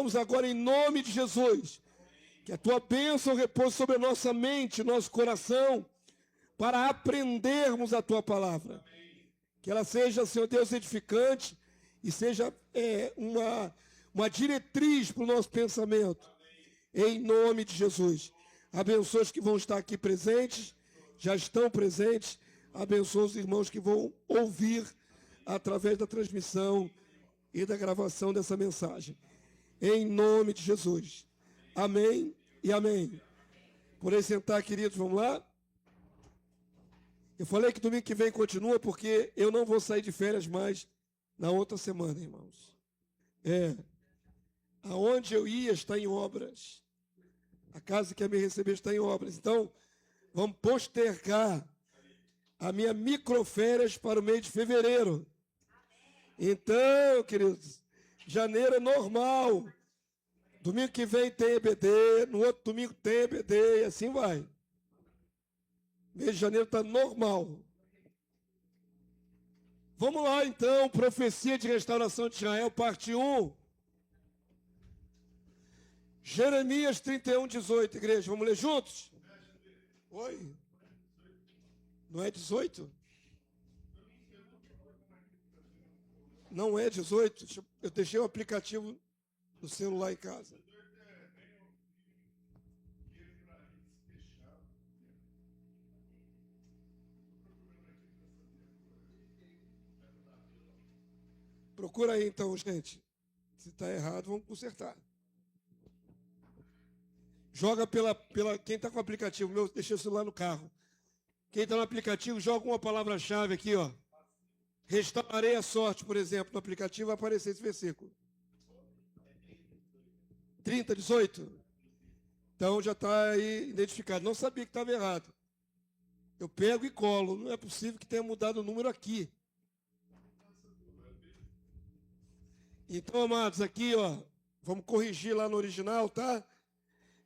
Vamos agora, em nome de Jesus, que a tua bênção repousa sobre a nossa mente, nosso coração, para aprendermos a tua palavra. Que ela seja, Senhor Deus, edificante e seja uma diretriz para o nosso pensamento. Em nome de Jesus. Abençoa os que vão estar aqui presentes, já estão presentes. Abençoa os irmãos que vão ouvir através da transmissão e da gravação dessa mensagem. Em nome de Jesus. Amém e amém. Podem sentar, queridos, vamos lá? Eu falei que domingo que vem continua porque eu não vou sair de férias mais na outra semana, irmãos. Aonde eu ia está em obras. A casa que ia me receber está em obras. Então, vamos postergar a minha microférias para o mês de fevereiro. Então, queridos, janeiro é normal. Domingo que vem tem EBD, no outro domingo tem EBD e assim vai. Mês de janeiro está normal. Vamos lá, então, profecia de restauração de Israel, parte 1. Jeremias 31, 18, igreja. Vamos ler juntos? Oi? Não é 18? Não é 18? Eu deixei o aplicativo do celular em casa. Procura aí, então, gente. Se está errado, vamos consertar. Joga pela quem está com o aplicativo. Meu, deixei o celular no carro. Quem está no aplicativo, joga uma palavra-chave aqui, ó. Restaurarei a sorte, por exemplo. No aplicativo vai aparecer esse versículo. 30, 18. Então já está aí identificado. Não sabia que estava errado. Eu pego e colo. Não é possível que tenha mudado o número aqui. Então, amados, aqui, ó. Vamos corrigir lá no original, tá?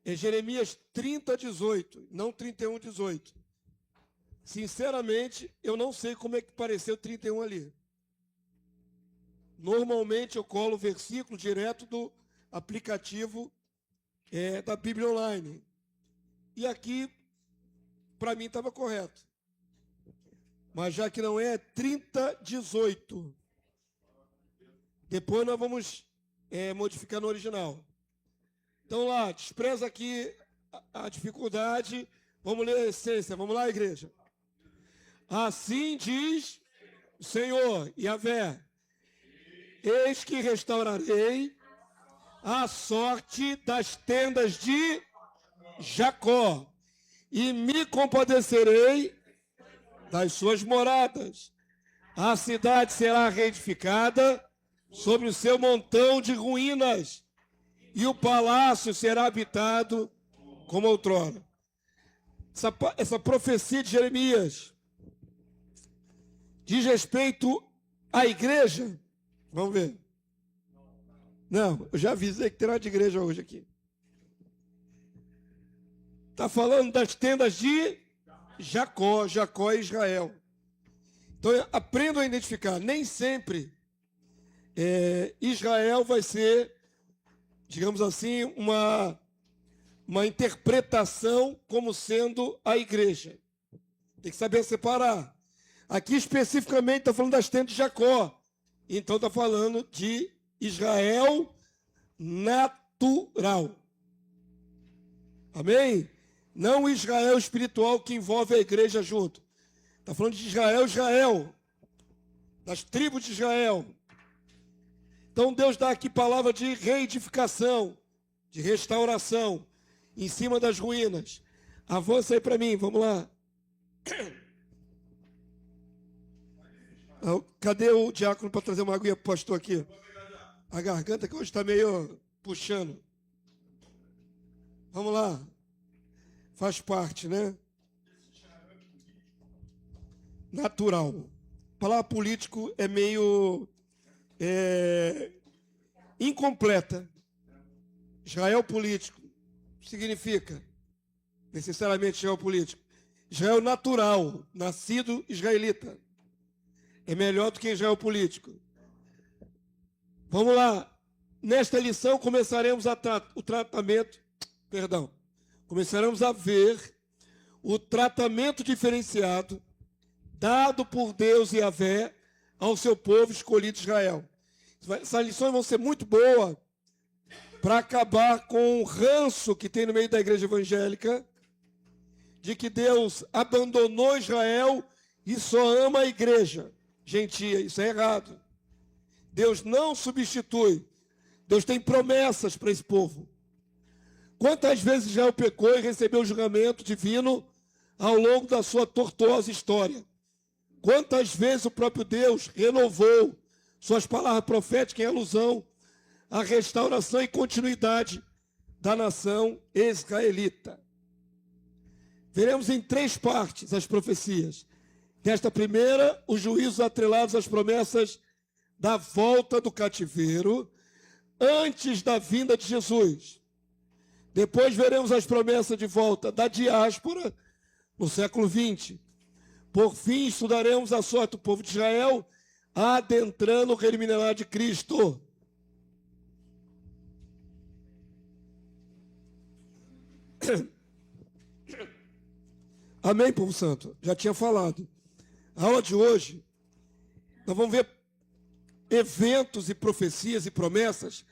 É Jeremias 30, 18, não 31, 18. Sinceramente, eu não sei como é que pareceu 31 ali. Normalmente eu colo o versículo direto do aplicativo da Bíblia Online. E aqui, para mim, estava correto. Mas já que não é 30, 18. Depois nós vamos modificar no original. Então lá, despreza aqui a dificuldade. Vamos ler a essência. Vamos lá, igreja. Assim diz o Senhor, Yahvé: eis que restaurarei a sorte das tendas de Jacó, e me compadecerei das suas moradas. A cidade será reedificada sobre o seu montão de ruínas, e o palácio será habitado como outrora. Essa profecia de Jeremias diz respeito à igreja. Vamos ver. Não, eu já avisei que terá de igreja hoje aqui. Está falando das tendas de Jacó. Jacó é Israel. Então, aprendam a identificar. Nem sempre Israel vai ser, digamos assim, uma interpretação como sendo a igreja. Tem que saber separar. Aqui especificamente está falando das tendas de Jacó. Então está falando de Israel natural. Amém? Não o Israel espiritual que envolve a igreja junto. Está falando de Israel. Das tribos de Israel. Então Deus dá aqui palavra de reedificação, de restauração, em cima das ruínas. Avança aí para mim, vamos lá. Cadê o diácono para trazer uma aguinha para o pastor aqui? A garganta que hoje está meio puxando. Vamos lá. Faz parte, né? Natural. A palavra político é meio incompleta. Israel político significa necessariamente Israel político. Israel natural, nascido israelita. É melhor do que Israel político. Vamos lá. nesta lição começaremos começaremos a ver o tratamento diferenciado dado por Deus e Yahvé ao seu povo escolhido Israel. Essas lições vão ser muito boas para acabar com o ranço que tem no meio da igreja evangélica de que Deus abandonou Israel e só ama a igreja gentia. Isso é errado. Deus não substitui. Deus tem promessas para esse povo. Quantas vezes Israel pecou e recebeu o julgamento divino ao longo da sua tortuosa história? Quantas vezes o próprio Deus renovou suas palavras proféticas em alusão à restauração e continuidade da nação israelita? Veremos em 3 partes as profecias. Nesta primeira, os juízos atrelados às promessas da volta do cativeiro antes da vinda de Jesus. Depois veremos as promessas de volta da diáspora no século 20. Por fim, estudaremos a sorte do povo de Israel adentrando o reino milenar de Cristo. Amém, povo santo? Já tinha falado. A aula de hoje, nós vamos ver eventos e profecias e promessas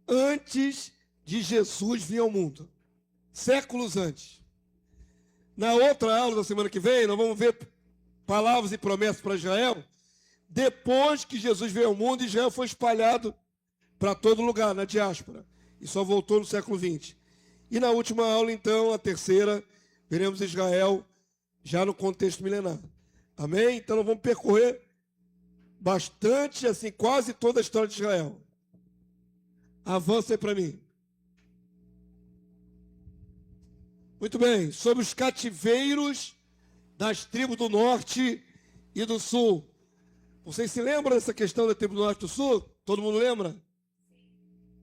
antes de Jesus vir ao mundo. Séculos antes. Na outra aula da semana que vem, nós vamos ver palavras e promessas para Israel depois que Jesus veio ao mundo e Israel foi espalhado para todo lugar, na diáspora. E só voltou no século 20. E na última aula, então, a terceira, veremos Israel já no contexto milenar. Amém? Então nós vamos percorrer bastante, assim, quase toda a história de Israel. Avança aí para mim. Muito bem, sobre os cativeiros das tribos do norte e do sul. Vocês se lembram dessa questão da tribo do norte e do sul? Todo mundo lembra?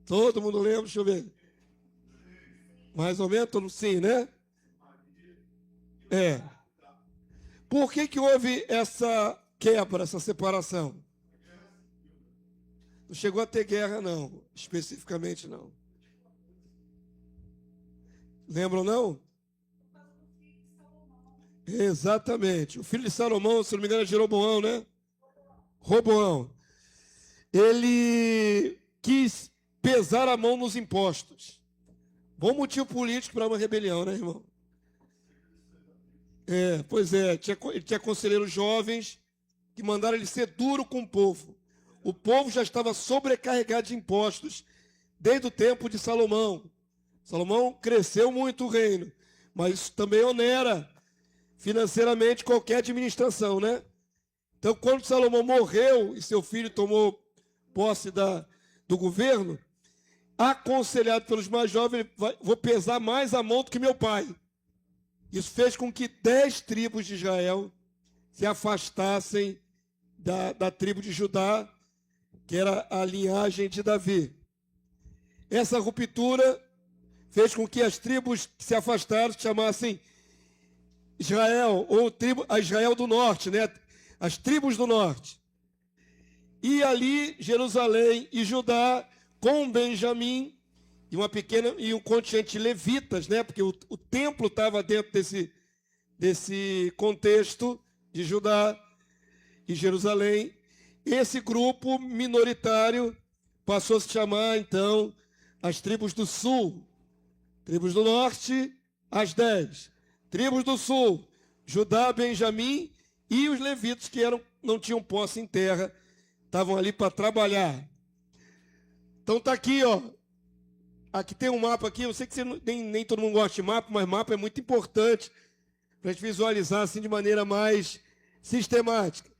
Todo mundo lembra? Deixa eu ver. Mais ou menos, todo mundo sim, né? É. Por que houve essa quebra, essa separação? Não chegou a ter guerra, não. Especificamente, não. Lembram, não? Exatamente. O filho de Salomão, se não me engano, é Jeroboão, né? Roboão. Ele quis pesar a mão nos impostos. Bom motivo político para uma rebelião, né, irmão? Pois é. Ele tinha conselheiros jovens que mandaram ele ser duro com o povo. O povo já estava sobrecarregado de impostos desde o tempo de Salomão. Salomão cresceu muito o reino, mas isso também onera financeiramente qualquer administração, né? Então, quando Salomão morreu e seu filho tomou posse do governo, aconselhado pelos mais jovens, vou pesar mais a mão do que meu pai. Isso fez com que 10 tribos de Israel se afastassem da tribo de Judá, que era a linhagem de Davi. Essa ruptura fez com que as tribos que se afastaram se chamassem Israel, ou a Israel do Norte, né? As tribos do Norte. E ali, Jerusalém e Judá, com Benjamim, e um contingente de levitas, né? Porque o templo estava dentro desse contexto de Judá e Jerusalém. Esse grupo minoritário passou a se chamar, então, as tribos do sul. Tribos do norte, as 10. Tribos do sul, Judá, Benjamim e os levitas que não tinham posse em terra, estavam ali para trabalhar. Então está aqui, ó. Aqui tem um mapa aqui. Eu sei que nem todo mundo gosta de mapa, mas mapa é muito importante para a gente visualizar assim de maneira mais sistemática.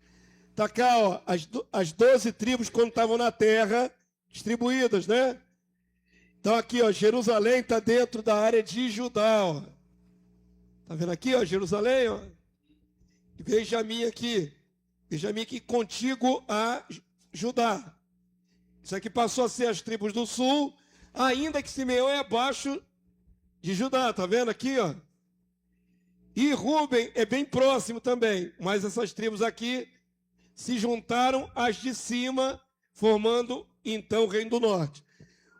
Está cá, ó, as 12 tribos quando estavam na terra, distribuídas, né? Então aqui, ó, Jerusalém está dentro da área de Judá, ó. Tá vendo aqui, ó, Jerusalém, ó? E Benjamim aqui contíguo a Judá. Isso aqui passou a ser as tribos do sul, ainda que Simeão é abaixo de Judá, tá vendo aqui, ó? E Rúben é bem próximo também, mas essas tribos aqui se juntaram às de cima, formando então o Reino do Norte.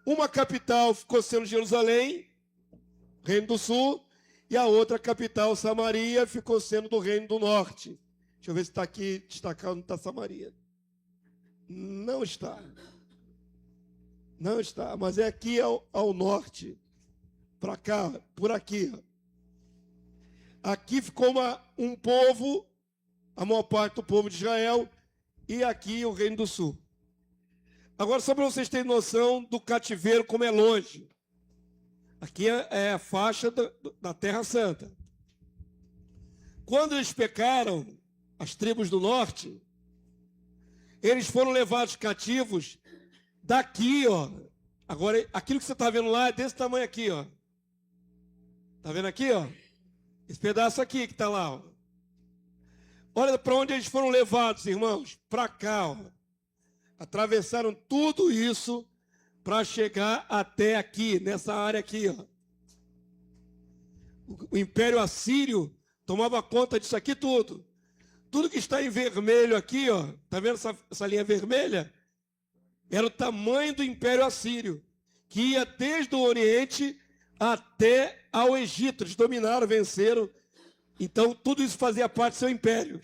Uma capital ficou sendo Jerusalém, Reino do Sul, e a outra capital, Samaria, ficou sendo do Reino do Norte. Deixa eu ver se está aqui destacado, não está Samaria. Não está. Não está, mas é aqui ao norte. Para cá, por aqui. Aqui ficou um povo, a maior parte do povo de Israel, e aqui o Reino do Sul. Agora, só para vocês terem noção do cativeiro, como é longe. Aqui é a faixa da Terra Santa. Quando eles pecaram, as tribos do norte, eles foram levados cativos daqui, ó. Agora, aquilo que você está vendo lá é desse tamanho aqui, ó. Está vendo aqui, ó? Esse pedaço aqui que está lá, ó. Olha para onde eles foram levados, irmãos. Para cá, ó. Atravessaram tudo isso para chegar até aqui, nessa área aqui, ó. O Império Assírio tomava conta disso aqui tudo. Tudo que está em vermelho aqui, ó, tá vendo essa linha vermelha? Era o tamanho do Império Assírio, que ia desde o Oriente até ao Egito. Eles dominaram, venceram. Então, tudo isso fazia parte do seu império.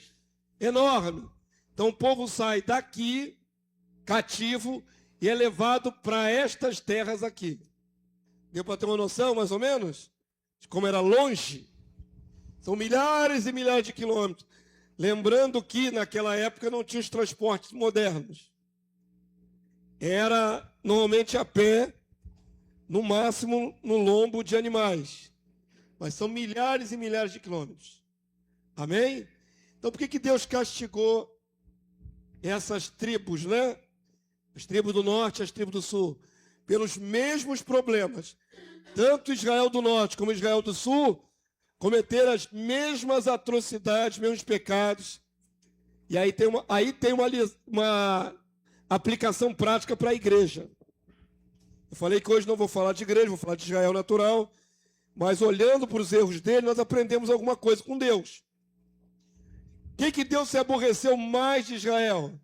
Enorme. Então, o povo sai daqui, cativo, e é levado para estas terras aqui. Deu para ter uma noção, mais ou menos, de como era longe? São milhares e milhares de quilômetros. Lembrando que, naquela época, não tinha os transportes modernos. Era, normalmente, a pé, no máximo, no lombo de animais. Mas são milhares e milhares de quilômetros. Amém? Então, por que Deus castigou essas tribos, né? As tribos do norte e as tribos do sul? Pelos mesmos problemas. Tanto Israel do norte como Israel do sul cometeram as mesmas atrocidades, mesmos pecados. E aí tem uma aplicação prática para a igreja. Eu falei que hoje não vou falar de igreja, vou falar de Israel natural. Mas olhando para os erros dele, nós aprendemos alguma coisa com Deus. O que Deus se aborreceu mais de Israel?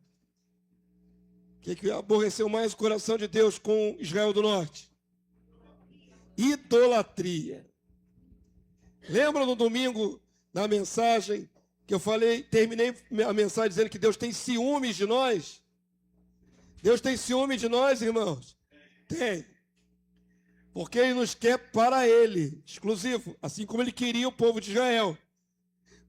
O que aborreceu mais o coração de Deus com Israel do norte? Idolatria. Lembra no domingo, na mensagem, que eu falei, terminei a mensagem dizendo que Deus tem ciúmes de nós? Deus tem ciúme de nós, irmãos? Tem. Porque Ele nos quer para Ele, exclusivo, assim como Ele queria o povo de Israel.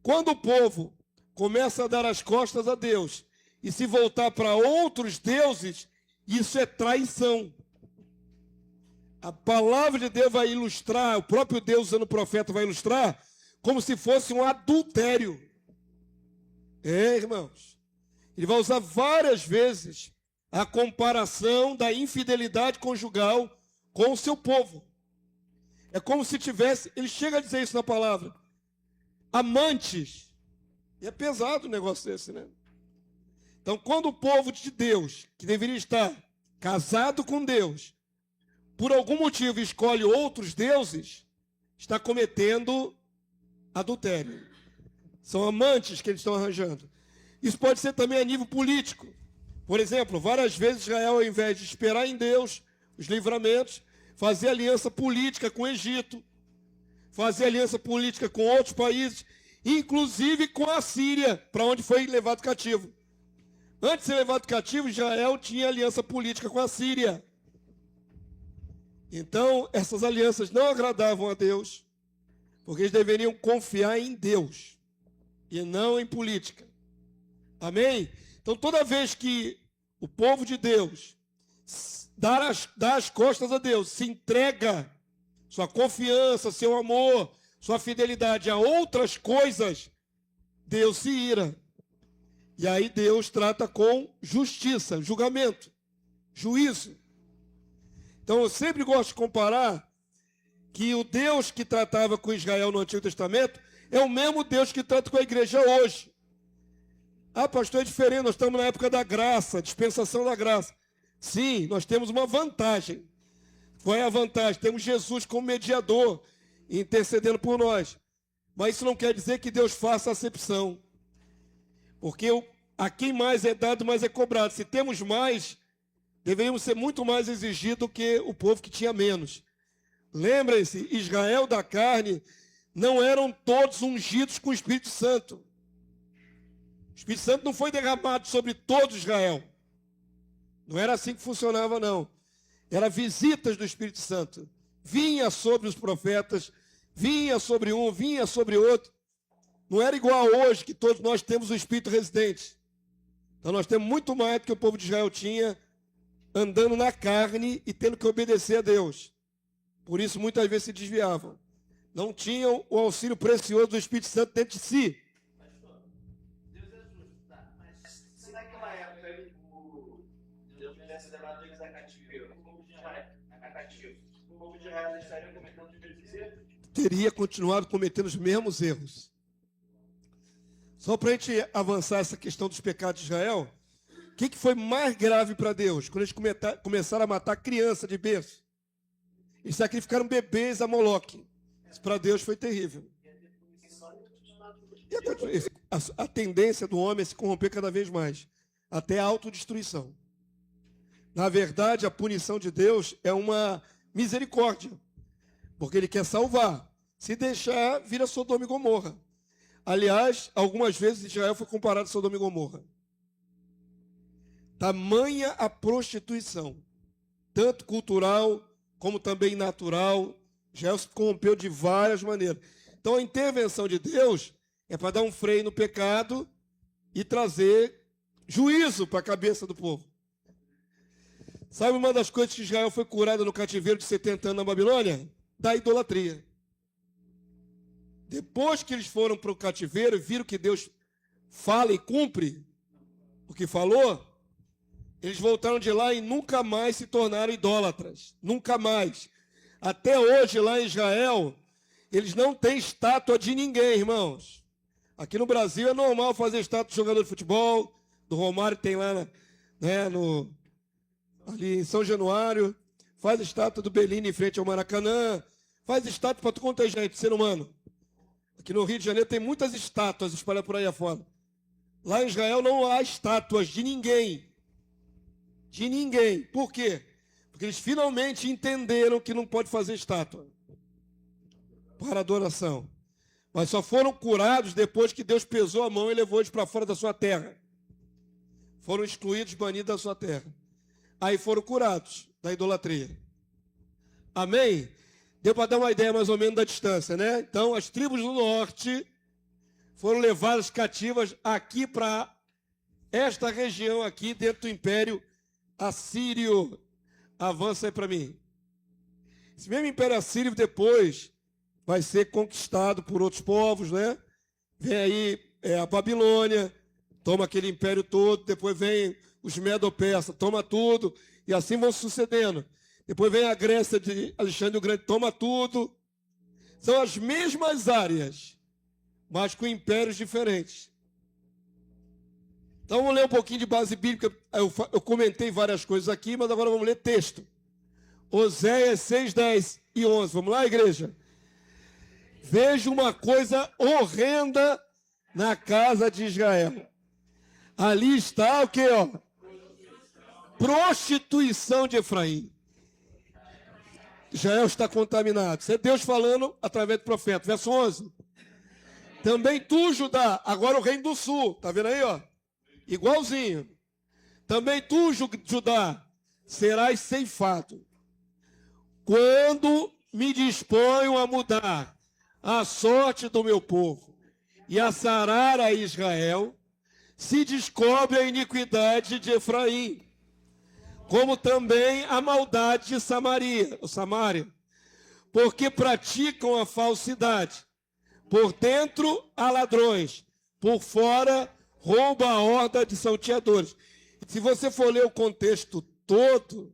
Quando o povo começa a dar as costas a Deus e se voltar para outros deuses, isso é traição. A palavra de Deus vai ilustrar, o próprio Deus usando o profeta vai ilustrar, como se fosse um adultério. Irmãos, ele vai usar várias vezes a comparação da infidelidade conjugal com o seu povo. É como se tivesse, ele chega a dizer isso na palavra, amantes. E é pesado um negócio desse, né? Então, quando o povo de Deus, que deveria estar casado com Deus, por algum motivo escolhe outros deuses, está cometendo adultério. São amantes que eles estão arranjando. Isso pode ser também a nível político. Por exemplo, várias vezes Israel, ao invés de esperar em Deus os livramentos, fazer aliança política com o Egito, fazer aliança política com outros países, inclusive com a Síria, para onde foi levado cativo. Antes de ser levado cativo, Israel tinha aliança política com a Síria. Então, essas alianças não agradavam a Deus, porque eles deveriam confiar em Deus e não em política. Amém? Então, toda vez que o povo de Deus dá as costas a Deus, se entrega sua confiança, seu amor, sua fidelidade a outras coisas, Deus se ira. E aí Deus trata com justiça, julgamento, juízo. Então eu sempre gosto de comparar que o Deus que tratava com Israel no Antigo Testamento é o mesmo Deus que trata com a igreja hoje. Ah, pastor, é diferente, nós estamos na época da graça, dispensação da graça. Sim, nós temos uma vantagem. Qual é a vantagem? Temos Jesus como mediador, intercedendo por nós. Mas isso não quer dizer que Deus faça acepção. Porque a quem mais é dado, mais é cobrado. Se temos mais, deveríamos ser muito mais exigidos do que o povo que tinha menos. Lembrem-se, Israel da carne não eram todos ungidos com o Espírito Santo. O Espírito Santo não foi derramado sobre todo Israel. Não era assim que funcionava, não. Era visitas do Espírito Santo. Vinha sobre os profetas, vinha sobre um, vinha sobre outro. Não era igual a hoje, que todos nós temos o Espírito residente. Então nós temos muito mais do que o povo de Israel tinha, andando na carne e tendo que obedecer a Deus. Por isso muitas vezes se desviavam. Não tinham o auxílio precioso do Espírito Santo dentro de si. Deus é justo, tá? Mas se naquela época Deus tivesse levado eles a cativeiro, o povo de Israel a cativo, o povo de Israel estaria cometendo os mesmos erros? Teria continuado cometendo os mesmos erros. Só para a gente avançar essa questão dos pecados de Israel, o que foi mais grave para Deus? Quando eles começaram a matar criança de berço. Eles sacrificaram bebês a Moloque. Isso para Deus foi terrível. E a tendência do homem é se corromper cada vez mais, até a autodestruição. Na verdade, a punição de Deus é uma misericórdia, porque Ele quer salvar. Se deixar, vira Sodoma e Gomorra. Aliás, algumas vezes Israel foi comparado a Sodoma e Gomorra. Tamanha a prostituição, tanto cultural como também natural. Israel se corrompeu de várias maneiras. Então a intervenção de Deus é para dar um freio no pecado e trazer juízo para a cabeça do povo. Sabe uma das coisas que Israel foi curada no cativeiro de 70 anos na Babilônia? Da idolatria. Depois que eles foram para o cativeiro e viram que Deus fala e cumpre o que falou, eles voltaram de lá e nunca mais se tornaram idólatras. Nunca mais. Até hoje, lá em Israel, eles não têm estátua de ninguém, irmãos. Aqui no Brasil é normal fazer estátua de jogador de futebol, do Romário tem lá, né, ali em São Januário, faz estátua do Bellini em frente ao Maracanã, faz estátua para todo quanto é gente, ser humano. Aqui no Rio de Janeiro tem muitas estátuas espalhadas por aí afora. Lá em Israel não há estátuas de ninguém. De ninguém. Por quê? Porque eles finalmente entenderam que não pode fazer estátua para adoração. Mas só foram curados depois que Deus pesou a mão e levou eles para fora da sua terra. Foram excluídos, banidos da sua terra. Aí foram curados da idolatria. Amém? Deu para dar uma ideia mais ou menos da distância, né? Então, as tribos do norte foram levadas cativas aqui para esta região aqui, dentro do Império Assírio. Avança aí para mim. Esse mesmo Império Assírio depois vai ser conquistado por outros povos, né? Vem aí a Babilônia, toma aquele império todo, depois vem os Medo-Persas, toma tudo, e assim vão sucedendo. Depois vem a Grécia de Alexandre o Grande, toma tudo. São as mesmas áreas, mas com impérios diferentes. Então vamos ler um pouquinho de base bíblica. Eu comentei várias coisas aqui, mas agora vamos ler texto. Oséias 6, 10 e 11. Vamos lá, igreja? Vejo uma coisa horrenda na casa de Israel. Ali está o quê, ó? Prostituição de Efraim. Israel está contaminado. Isso é Deus falando através do profeta. Verso 11. Também tu, Judá, agora o reino do sul. Está vendo aí, ó? Igualzinho. Também tu, Judá, serás ceifado. Quando me disponho a mudar a sorte do meu povo e a sarar a Israel, se descobre a iniquidade de Efraim, como também a maldade de Samaria, porque praticam a falsidade. Por dentro há ladrões, por fora rouba a horda de salteadores. Se você for ler o contexto todo,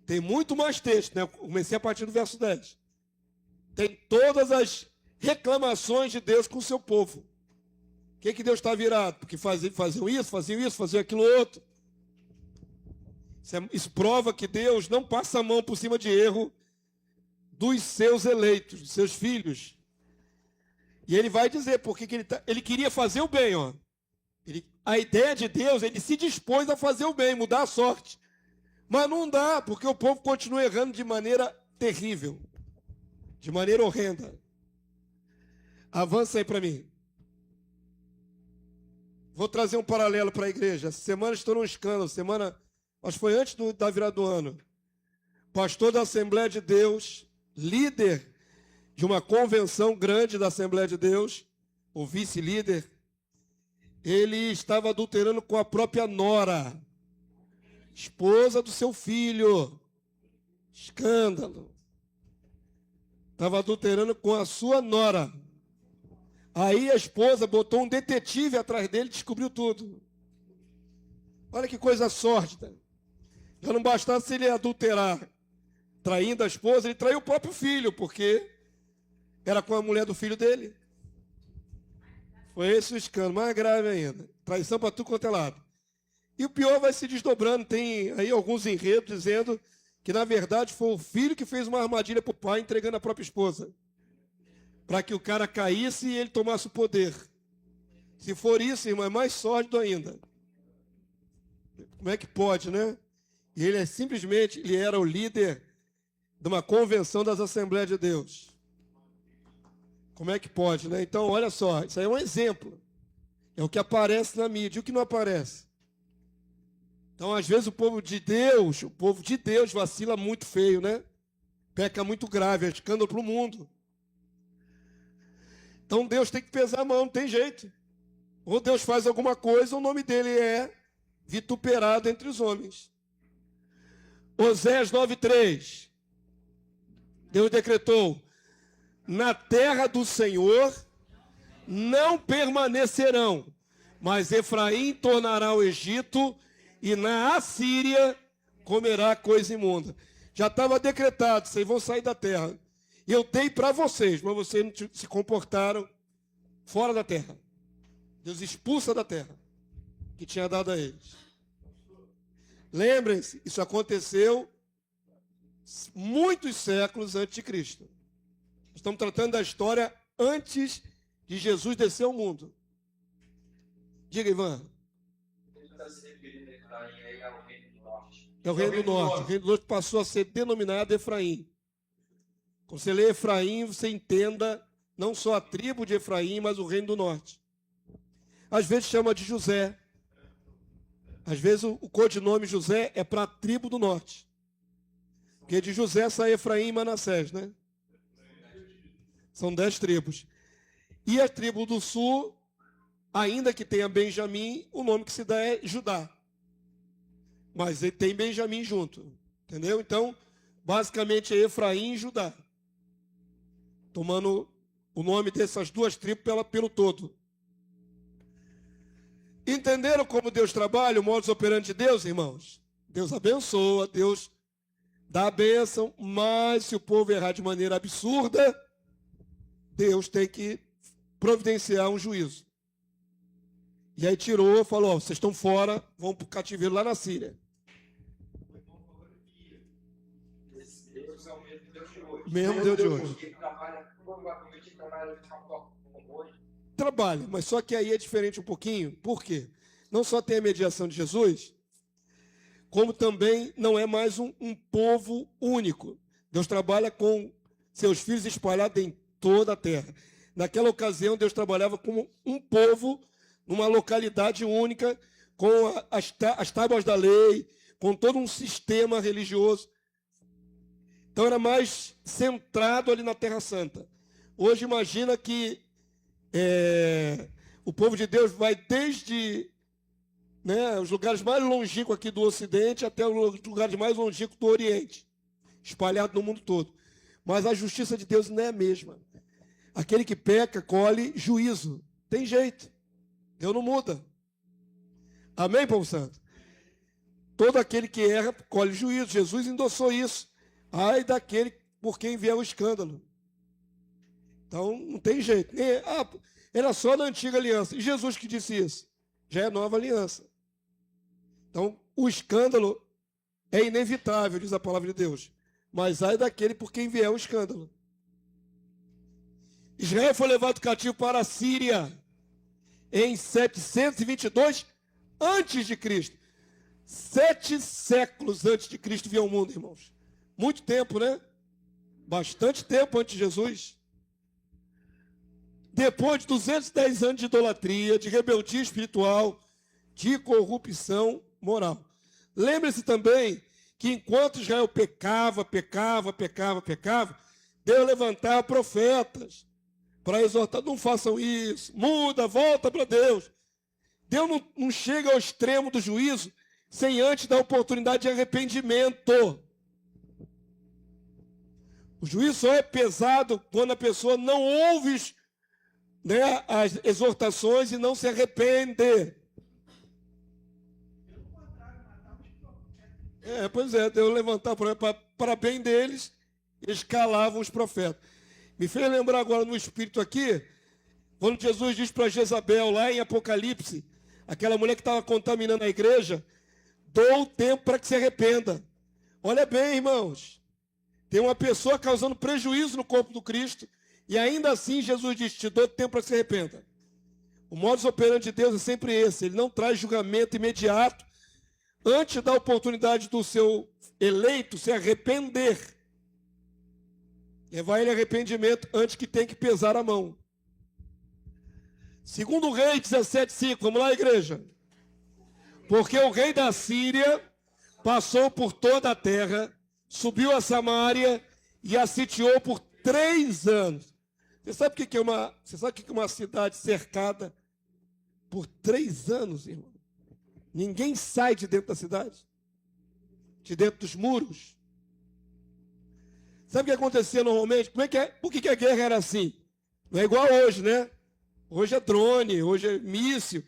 tem muito mais texto, né? Eu comecei a partir do verso 10. Tem todas as reclamações de Deus com o seu povo. O que Deus está virado? Porque faziam isso, faziam aquilo outro. Isso prova que Deus não passa a mão por cima de erro dos seus eleitos, dos seus filhos. E ele vai dizer porque ele queria fazer o bem, ó. A ideia de Deus, ele se dispôs a fazer o bem, mudar a sorte. Mas não dá, porque o povo continua errando de maneira terrível, de maneira horrenda. Avança aí para mim. Vou trazer um paralelo para a igreja. Essa semana estou num escândalo. Acho que foi antes da virada do ano. Pastor da Assembleia de Deus, líder de uma convenção grande da Assembleia de Deus, o vice-líder, ele estava adulterando com a própria nora, esposa do seu filho. Escândalo. Estava adulterando com a sua nora. Aí a esposa botou um detetive atrás dele e descobriu tudo. Olha que coisa sórdida. Já não bastasse ele adulterar, traindo a esposa, ele traiu o próprio filho, porque era com a mulher do filho dele. Foi esse o escândalo, mais grave ainda. Traição para tudo quanto é lado. E o pior vai se desdobrando. Tem aí alguns enredos dizendo que, na verdade, foi o filho que fez uma armadilha para o pai, entregando a própria esposa, para que o cara caísse e ele tomasse o poder. Se for isso, irmão, é mais sórdido ainda. Como é que pode, né? E ele ele era o líder de uma convenção das Assembleias de Deus. Como é que pode, né? Então, olha só, isso aí é um exemplo. É o que aparece na mídia. E o que não aparece? Então, às vezes, o povo de Deus vacila muito feio, né? Peca muito grave, é escândalo para o mundo. Então, Deus tem que pesar a mão, não tem jeito. Ou Deus faz alguma coisa, o nome dele é vituperado entre os homens. Oséias 9:3. Deus decretou: na terra do Senhor não permanecerão, mas Efraim tornará o Egito e na Assíria comerá coisa imunda. Já estava decretado, vocês vão sair da terra. Eu dei para vocês, mas vocês não se comportaram fora da terra. Deus expulsa da terra que tinha dado a eles. Lembrem-se, isso aconteceu muitos séculos antes de Cristo. Estamos tratando da história antes de Jesus descer ao mundo. Diga, Ivan. Ele está se referindo aí ao Reino do Norte. É o Reino do Norte. O Reino do Norte passou a ser denominado Efraim. Quando você lê Efraim, você entenda não só a tribo de Efraim, mas o Reino do Norte. Às vezes chama de José. Às vezes o codinome José é para a tribo do Norte. Porque de José sai Efraim e Manassés, né? São 10 tribos. E a tribo do sul, ainda que tenha Benjamim, o nome que se dá é Judá. Mas ele tem Benjamim junto. Entendeu? Então, basicamente é Efraim e Judá. Tomando o nome dessas duas tribos pelo todo. Entenderam como Deus trabalha, o modus operandi de Deus, irmãos? Deus abençoa, Deus dá a bênção, mas se o povo errar de maneira absurda, Deus tem que providenciar um juízo. E aí tirou, falou, ó, vocês estão fora, vão para o cativeiro lá na Síria. Deus é o mesmo Deus de hoje. Mesmo Deus de hoje. Ele trabalha, provavelmente ele trabalha de uma forma como hoje. Trabalha, mas só que aí é diferente um pouquinho. Por quê? Não só tem a mediação de Jesus, como também não é mais um povo único. Deus trabalha com seus filhos espalhados em toda a terra. Naquela ocasião, Deus trabalhava como um povo, numa localidade única, com as tábuas da lei, com todo um sistema religioso. Então era mais centrado ali na Terra Santa. Hoje imagina que o povo de Deus vai desde os lugares mais longínquos aqui do Ocidente até os lugares mais longínquos do Oriente, espalhado no mundo todo. Mas a justiça de Deus não é a mesma. Aquele que peca colhe juízo. Tem jeito. Deus não muda. Amém, povo santo? Todo aquele que erra colhe juízo. Jesus endossou isso. Ai daquele por quem vier o escândalo. Então, não tem jeito. Era só na antiga aliança. E Jesus que disse isso? Já é nova aliança. Então, o escândalo é inevitável, diz a palavra de Deus. Mas ai daquele por quem vier o escândalo. Israel foi levado cativo para a Síria em 722 antes de Cristo. 7 séculos antes de Cristo vir ao mundo, irmãos. Muito tempo, né? Bastante tempo antes de Jesus. Depois de 210 anos de idolatria, de rebeldia espiritual, de corrupção moral. Lembre-se também que enquanto Israel pecava, Deus levantava profetas para exortar, não façam isso, muda, volta para Deus. Deus não chega ao extremo do juízo sem antes dar oportunidade de arrependimento. O juízo só é pesado quando a pessoa não ouve as exortações e não se arrepende. Pois é, Deus levantava para bem deles, eles calavam os profetas. Me fez lembrar agora no espírito aqui, quando Jesus diz para Jezabel, lá em Apocalipse, aquela mulher que estava contaminando a igreja, dou tempo para que se arrependa. Olha bem, irmãos, tem uma pessoa causando prejuízo no corpo do Cristo, e ainda assim Jesus diz, te dou tempo para que se arrependa. O modus operandi de Deus é sempre esse, ele não traz julgamento imediato, antes da oportunidade do seu eleito se arrepender. Levar ele a arrependimento antes que tenha que pesar a mão. Segundo Reis 17:5, vamos lá, igreja. Porque o rei da Síria passou por toda a terra, subiu a Samaria e a sitiou por 3 anos. Você sabe o que é uma cidade cercada por 3 anos, irmão? Ninguém sai de dentro da cidade, de dentro dos muros. Sabe o que acontecia normalmente? Por que a guerra era assim? Não é igual hoje, né? Hoje é drone, hoje é míssil.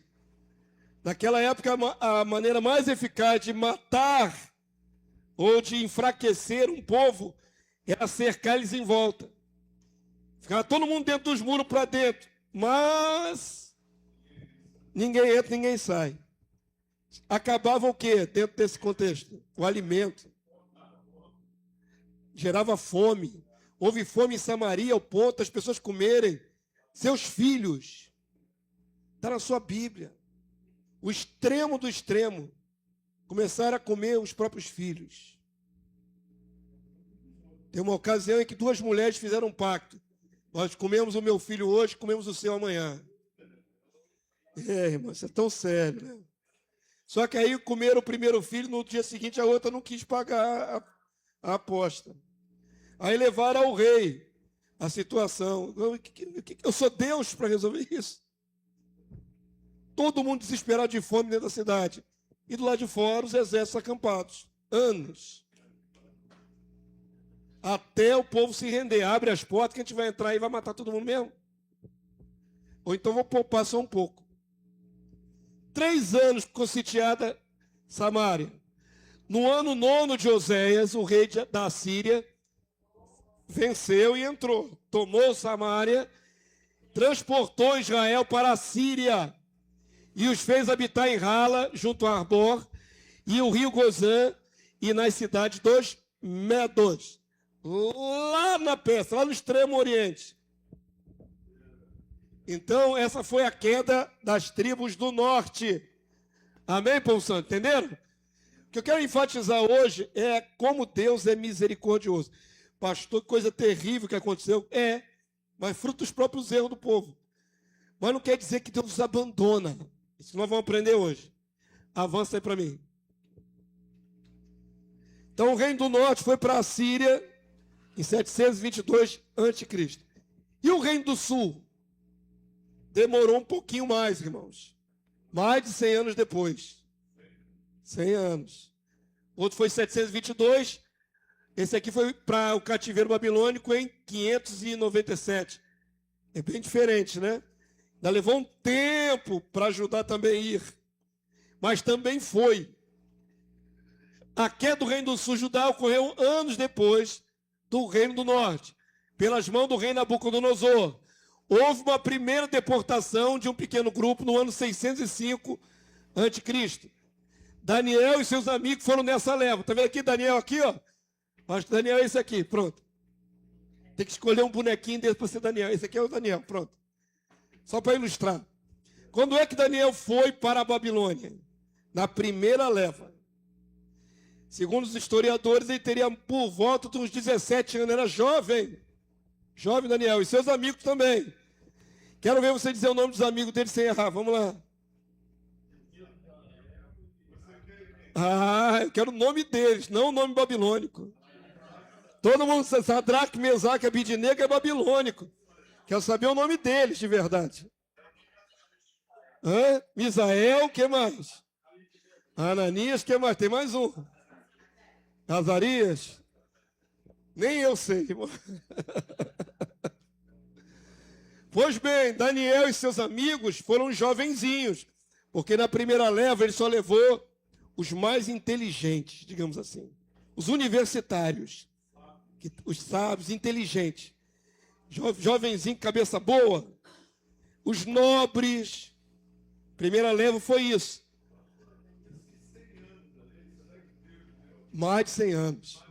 Naquela época, a maneira mais eficaz de matar ou de enfraquecer um povo era cercar eles em volta. Ficava todo mundo dentro dos muros para dentro. Mas ninguém entra, ninguém sai. Acabava o quê dentro desse contexto? O alimento. Gerava fome. Houve fome em Samaria ao ponto das pessoas comerem seus filhos. Está na sua Bíblia. O extremo do extremo. Começaram a comer os próprios filhos. Tem uma ocasião em que 2 mulheres fizeram um pacto. Nós comemos o meu filho hoje, comemos o seu amanhã. Irmão, isso é tão sério, né? Só que aí comeram o primeiro filho, no dia seguinte a outra não quis pagar a aposta. Aí levaram ao rei a situação. Eu sou Deus para resolver isso. Todo mundo desesperado de fome dentro da cidade. E do lado de fora os exércitos acampados. Anos. Até o povo se render. Abre as portas que a gente vai entrar e vai matar todo mundo mesmo. Ou então vou poupar só um pouco. 3 anos ficou sitiada Samaria. No ano 9 de Oséias, o rei da Síria venceu e entrou. Tomou Samaria, transportou Israel para a Síria e os fez habitar em Rala, junto a Arbor, e o rio Gozã, e nas cidades dos Medos. Lá na Pérsia, lá no extremo oriente. Então, essa foi a queda das tribos do norte. Amém, povo santo? Entenderam? O que eu quero enfatizar hoje é como Deus é misericordioso. Pastor, que coisa terrível que aconteceu. Mas fruto dos próprios erros do povo. Mas não quer dizer que Deus nos abandona. Isso nós vamos aprender hoje. Avança aí para mim. Então, o reino do norte foi para a Síria em 722 a.C. E o reino do sul? Demorou um pouquinho mais, irmãos. Mais de 100 anos depois. 100 anos. Outro foi 722. Esse aqui foi para o cativeiro babilônico em 597. É bem diferente, né? Ainda levou um tempo para Judá também ir. Mas também foi. A queda do reino do sul, Judá, ocorreu anos depois do reino do norte. Pelas mãos do rei Nabucodonosor. Houve uma primeira deportação de um pequeno grupo no ano 605 a.C. Daniel e seus amigos foram nessa leva. Está vendo aqui, Daniel aqui, ó? Acho que Daniel é esse aqui, pronto. Tem que escolher um bonequinho desse para ser Daniel. Esse aqui é o Daniel, pronto. Só para ilustrar. Quando é que Daniel foi para a Babilônia? Na primeira leva. Segundo os historiadores, ele teria por volta dos 17 anos, era jovem. Jovem Daniel, e seus amigos também. Quero ver você dizer o nome dos amigos dele sem errar, vamos lá. Eu quero o nome deles, não o nome babilônico. Todo mundo sabe, Sadraque, Mesaque, Abidnego é babilônico. Quero saber o nome deles de verdade. Misael, o que mais? Ananias, o que mais? Tem mais um. Azarias? Nem eu sei, irmão. Pois bem, Daniel e seus amigos foram jovenzinhos, porque na primeira leva ele só levou os mais inteligentes, digamos assim. Os universitários, os sábios, inteligentes. Jovenzinho, cabeça boa. Os nobres. Primeira leva foi isso. Mais de 100 anos.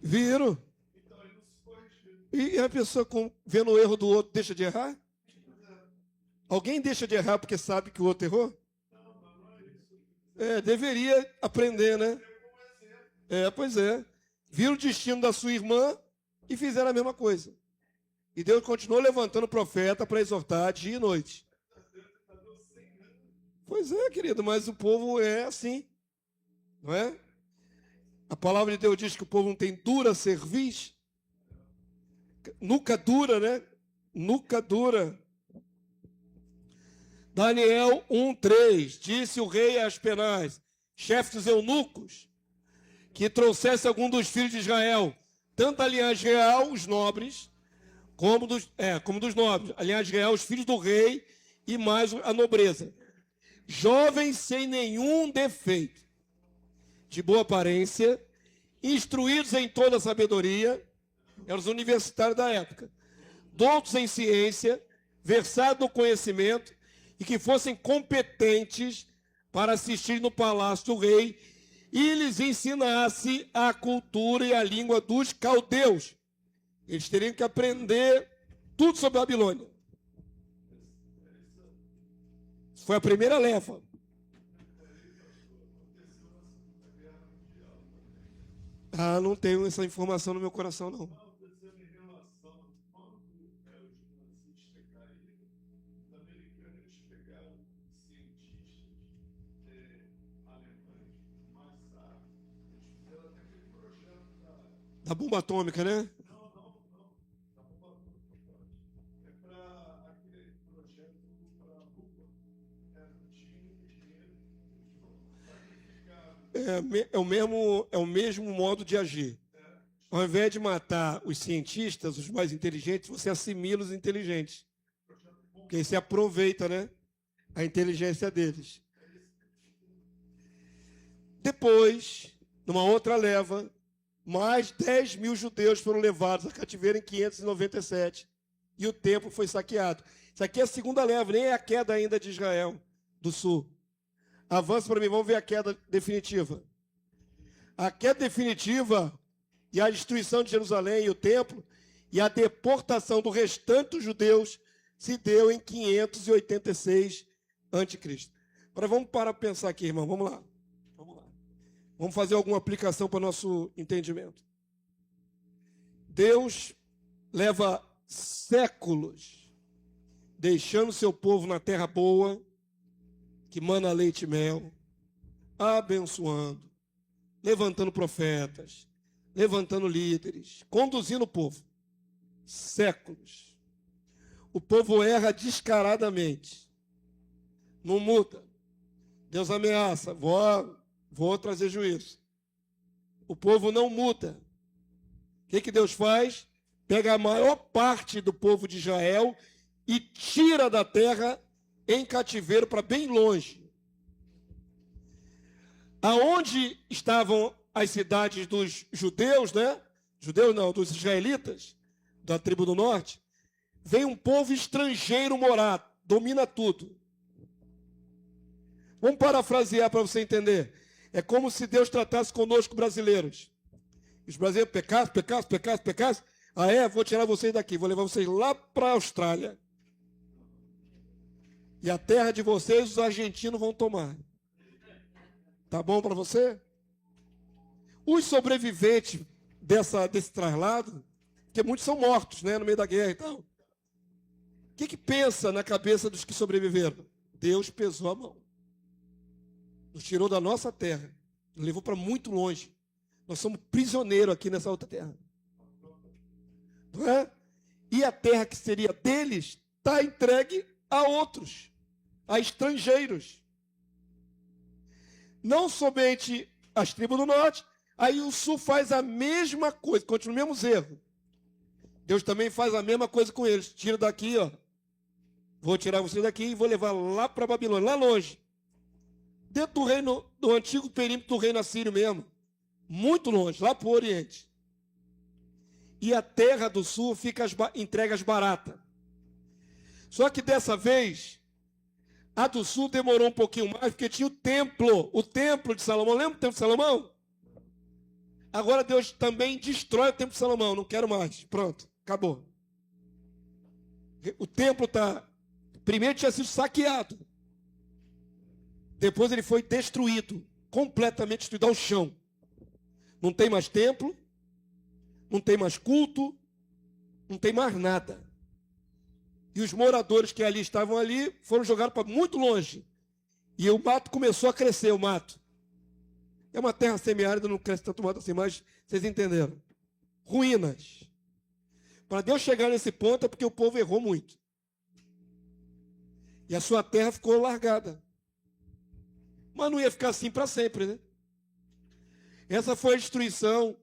Viram? E a pessoa vendo o erro do outro deixa de errar? Alguém deixa de errar porque sabe que o outro errou? Deveria aprender, né? Pois é. Viram o destino da sua irmã e fizeram a mesma coisa. E Deus continuou levantando o profeta para exortar dia e noite. Pois é, querido, mas o povo é assim, não é? A palavra de Deus diz que o povo não tem dura cerviz. Nuca dura, né? Nuca dura. Daniel 1:3, disse o rei a Aspenaz, chefe dos eunucos, que trouxesse algum dos filhos de Israel, tanto a linhagem real, os nobres, como dos nobres, a linhagem real, os filhos do rei e mais a nobreza. Jovens sem nenhum defeito, de boa aparência, instruídos em toda a sabedoria, eram os universitários da época, doutos em ciência, versados no conhecimento, e que fossem competentes para assistir no palácio do rei e lhes ensinasse a cultura e a língua dos caldeus. Eles teriam que aprender tudo sobre a Babilônia. Foi a primeira leva. Não tenho essa informação no meu coração, não. Da bomba atômica, né? É o mesmo modo de agir. Ao invés de matar os cientistas, os mais inteligentes, você assimila os inteligentes. Porque aí você aproveita, né, a inteligência deles. Depois, numa outra leva, mais 10 mil judeus foram levados a cativeiro em 597. E o templo foi saqueado. Isso aqui é a segunda leva, nem é a queda ainda de Israel do sul. Avança para mim, vamos ver a queda definitiva. A queda definitiva e a destruição de Jerusalém e o templo e a deportação do restante dos judeus se deu em 586 a.C. Agora vamos parar para pensar aqui, irmão. Vamos lá. Vamos fazer alguma aplicação para o nosso entendimento. Deus leva séculos deixando seu povo na terra boa, que mana leite e mel, abençoando, levantando profetas, levantando líderes, conduzindo o povo. Séculos. O povo erra descaradamente. Não muda. Deus ameaça, vou trazer juízo. O povo não muda. O que Deus faz? Pega a maior parte do povo de Israel e tira da terra em cativeiro para bem longe. Aonde estavam as cidades dos judeus, né? Judeus não, dos israelitas, da tribo do norte, vem um povo estrangeiro morar, domina tudo. Vamos parafrasear para você entender. É como se Deus tratasse conosco brasileiros. Os brasileiros pecassem. Vou tirar vocês daqui, vou levar vocês lá para a Austrália. E a terra de vocês os argentinos vão tomar. Tá bom para você? Os sobreviventes desse traslado, porque muitos são mortos, né, no meio da guerra e tal. O que pensa na cabeça dos que sobreviveram? Deus pesou a mão. Nos tirou da nossa terra. Nos levou para muito longe. Nós somos prisioneiros aqui nessa outra terra. Não é? E a terra que seria deles está entregue a outros, a estrangeiros. Não somente as tribos do norte, aí o sul faz a mesma coisa, continua o mesmo erro. Deus também faz a mesma coisa com eles. Tira daqui, ó. Vou tirar vocês daqui e vou levar lá para Babilônia, lá longe. Dentro do reino, do antigo perímetro do reino assírio mesmo. Muito longe, lá para o Oriente. E a terra do sul fica entregue às baratas. Só que dessa vez, a do sul demorou um pouquinho mais, porque tinha o templo de Salomão. Lembra do templo de Salomão? Agora Deus também destrói o templo de Salomão. Não quero mais. Pronto, acabou. O templo primeiro tinha sido saqueado. Depois ele foi destruído. Completamente destruído ao chão. Não tem mais templo. Não tem mais culto. Não tem mais nada. E os moradores que ali estavam ali foram jogados para muito longe. E o mato começou a crescer, o mato. É uma terra semiárida, não cresce tanto mato assim, mas vocês entenderam. Ruínas. Para Deus chegar nesse ponto é porque o povo errou muito. E a sua terra ficou largada. Mas não ia ficar assim para sempre, né? Essa foi a destruição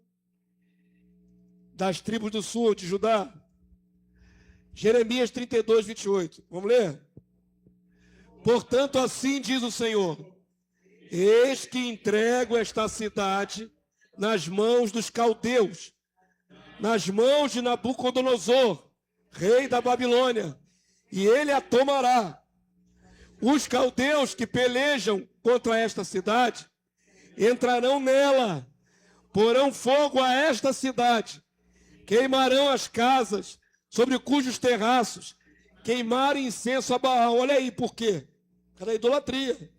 das tribos do sul de Judá. Jeremias 32, 28. Vamos ler? Portanto, assim diz o Senhor: eis que entrego esta cidade nas mãos dos caldeus, nas mãos de Nabucodonosor, rei da Babilônia, e ele a tomará. Os caldeus que pelejam contra esta cidade entrarão nela, porão fogo a esta cidade, queimarão as casas sobre cujos terraços queimaram incenso a Baal. Olha aí por quê? Era idolatria.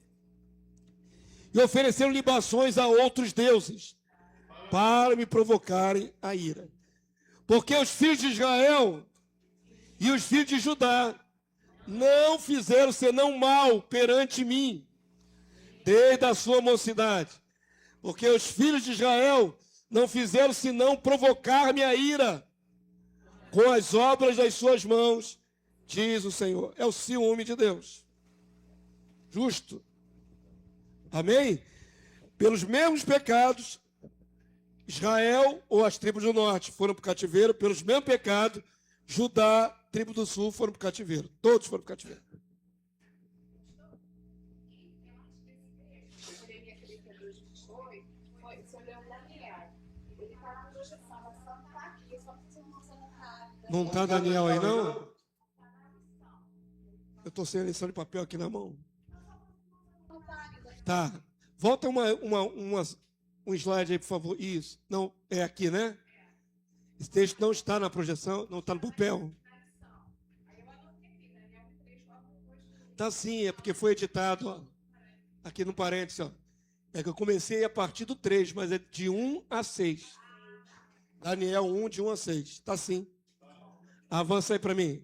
E ofereceram libações a outros deuses para me provocarem a ira. Porque os filhos de Israel e os filhos de Judá não fizeram senão mal perante mim, desde a sua mocidade. Porque os filhos de Israel não fizeram senão provocar-me a ira com as obras das suas mãos, diz o Senhor. É o ciúme de Deus. Justo. Amém? Pelos mesmos pecados, Israel ou as tribos do norte foram para o cativeiro. Pelos mesmos pecados, Judá, tribo do sul, foram para o cativeiro. Todos foram para o cativeiro. Não está Daniel aí, não? Eu estou sem a lição de papel aqui na mão. Tá. Volta um slide aí, por favor. Isso. Não, é aqui, né? Esse texto não está na projeção, não está no papel. Tá sim, é porque foi editado, ó, aqui no parênteses, ó. É que eu comecei a partir do 3, mas é de 1 a 6. Daniel 1, de 1 a 6. Tá sim. Avança aí para mim.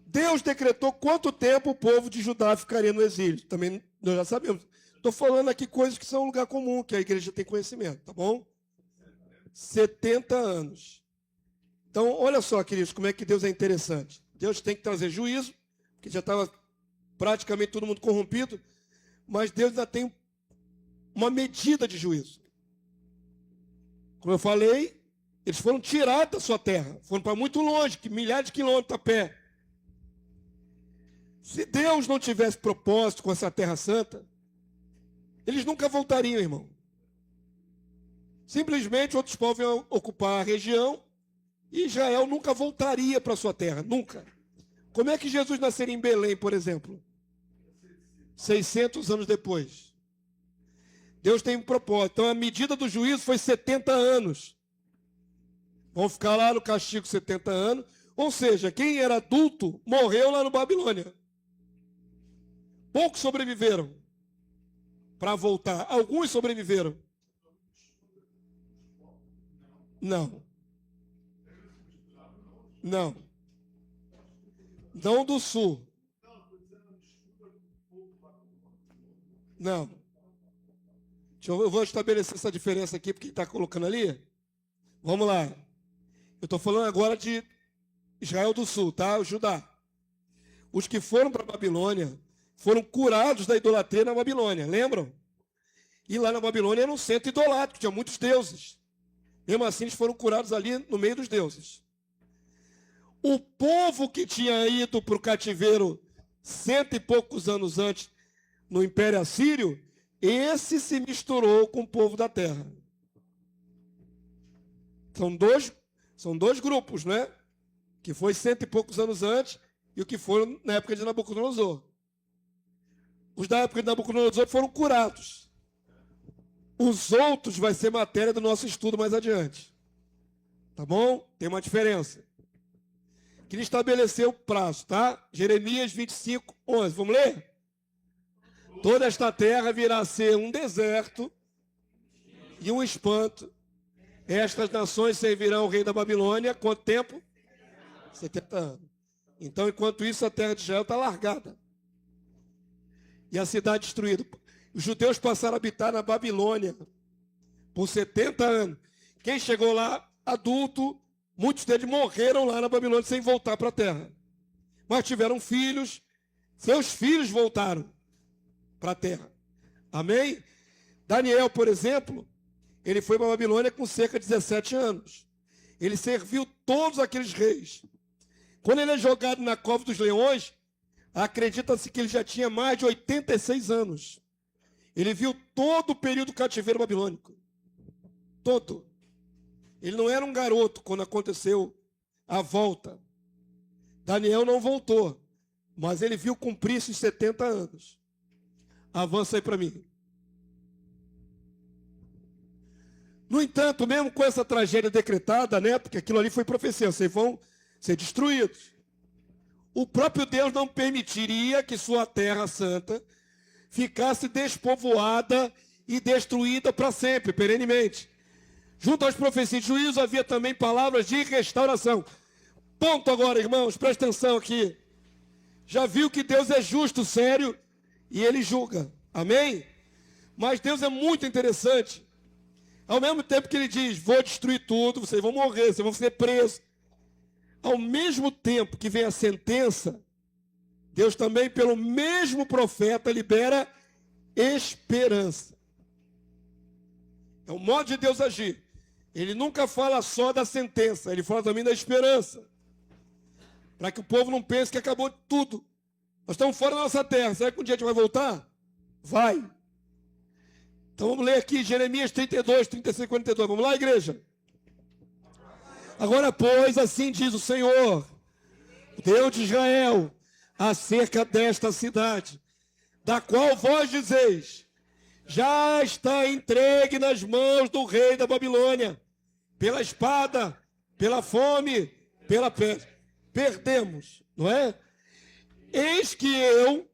Deus decretou quanto tempo o povo de Judá ficaria no exílio. Também nós já sabemos. Estou falando aqui coisas que são um lugar comum, que a igreja tem conhecimento, tá bom? 70 anos. Então, olha só, queridos, como é que Deus é interessante. Deus tem que trazer juízo, porque já estava praticamente todo mundo corrompido, mas Deus ainda tem uma medida de juízo. Como eu falei, eles foram tirados da sua terra, foram para muito longe, milhares de quilômetros a pé. Se Deus não tivesse propósito com essa terra santa, eles nunca voltariam, irmão. Simplesmente outros povos iam ocupar a região e Israel nunca voltaria para a sua terra, nunca. Como é que Jesus nasceria em Belém, por exemplo? 600 anos depois. Deus tem um propósito. Então a medida do juízo foi 70 anos. Vão ficar lá no castigo 70 anos. Ou seja, quem era adulto morreu lá no Babilônia. Poucos sobreviveram para voltar. Alguns sobreviveram. Não. Não. Não do sul. Não. Eu vou estabelecer essa diferença aqui, porque está colocando ali. Vamos lá. Eu estou falando agora de Israel do Sul, tá? O Judá. Os que foram para a Babilônia foram curados da idolatria na Babilônia, lembram? E lá na Babilônia era um centro idolátrico, tinha muitos deuses. Mesmo assim, eles foram curados ali no meio dos deuses. O povo que tinha ido para o cativeiro 100 e poucos anos antes, no Império Assírio, esse se misturou com o povo da terra. São dois grupos, né? Que foi 100 e poucos anos antes e o que foram na época de Nabucodonosor. Os da época de Nabucodonosor foram curados. Os outros vai ser matéria do nosso estudo mais adiante. Tá bom? Tem uma diferença. Queria estabelecer o prazo, tá? Jeremias 25, 11. Vamos ler? Toda esta terra virá a ser um deserto e um espanto. Estas nações servirão ao rei da Babilônia. Quanto tempo? 70 anos. Então, enquanto isso, a terra de Israel está largada. E a cidade destruída. Os judeus passaram a habitar na Babilônia por 70 anos. Quem chegou lá, adulto, muitos deles morreram lá na Babilônia sem voltar para a terra. Mas tiveram filhos, seus filhos voltaram para a terra. Amém? Daniel, por exemplo, ele foi para a Babilônia com cerca de 17 anos. Ele serviu todos aqueles reis. Quando ele é jogado na cova dos leões, acredita-se que ele já tinha mais de 86 anos. Ele viu todo o período do cativeiro babilônico. Todo. Ele não era um garoto quando aconteceu a volta. Daniel não voltou, mas ele viu cumprir esses 70 anos. Avança aí para mim. No entanto, mesmo com essa tragédia decretada, né, porque aquilo ali foi profecia, vocês vão ser destruídos. O próprio Deus não permitiria que sua terra santa ficasse despovoada e destruída para sempre, perenemente. Junto às profecias de juízo havia também palavras de restauração. Ponto agora, irmãos, presta atenção aqui. Já viu que Deus é justo, sério, e Ele julga. Amém? Mas Deus é muito interessante. Ao mesmo tempo que Ele diz, vou destruir tudo, vocês vão morrer, vocês vão ser presos. Ao mesmo tempo que vem a sentença, Deus também, pelo mesmo profeta, libera esperança. É o modo de Deus agir. Ele nunca fala só da sentença, ele fala também da esperança. Para que o povo não pense que acabou tudo. Nós estamos fora da nossa terra. Será que um dia a gente vai voltar? Vai. Então vamos ler aqui Jeremias 32, 36 e 42. Vamos lá, igreja? Agora, pois, assim diz o Senhor, Deus de Israel, acerca desta cidade, da qual vós dizeis, já está entregue nas mãos do rei da Babilônia, pela espada, pela fome, pela peste. Perdemos, não é? Eis que eu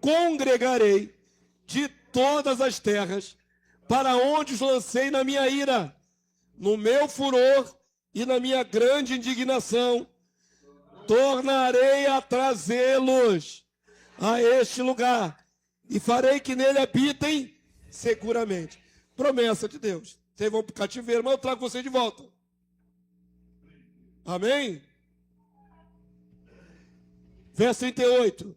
congregarei de todas as terras, para onde os lancei na minha ira, no meu furor e na minha grande indignação, tornarei a trazê-los a este lugar, e farei que nele habitem seguramente. Promessa de Deus. Vocês vão para o cativeiro, mas eu trago vocês de volta. Amém? Verso 38.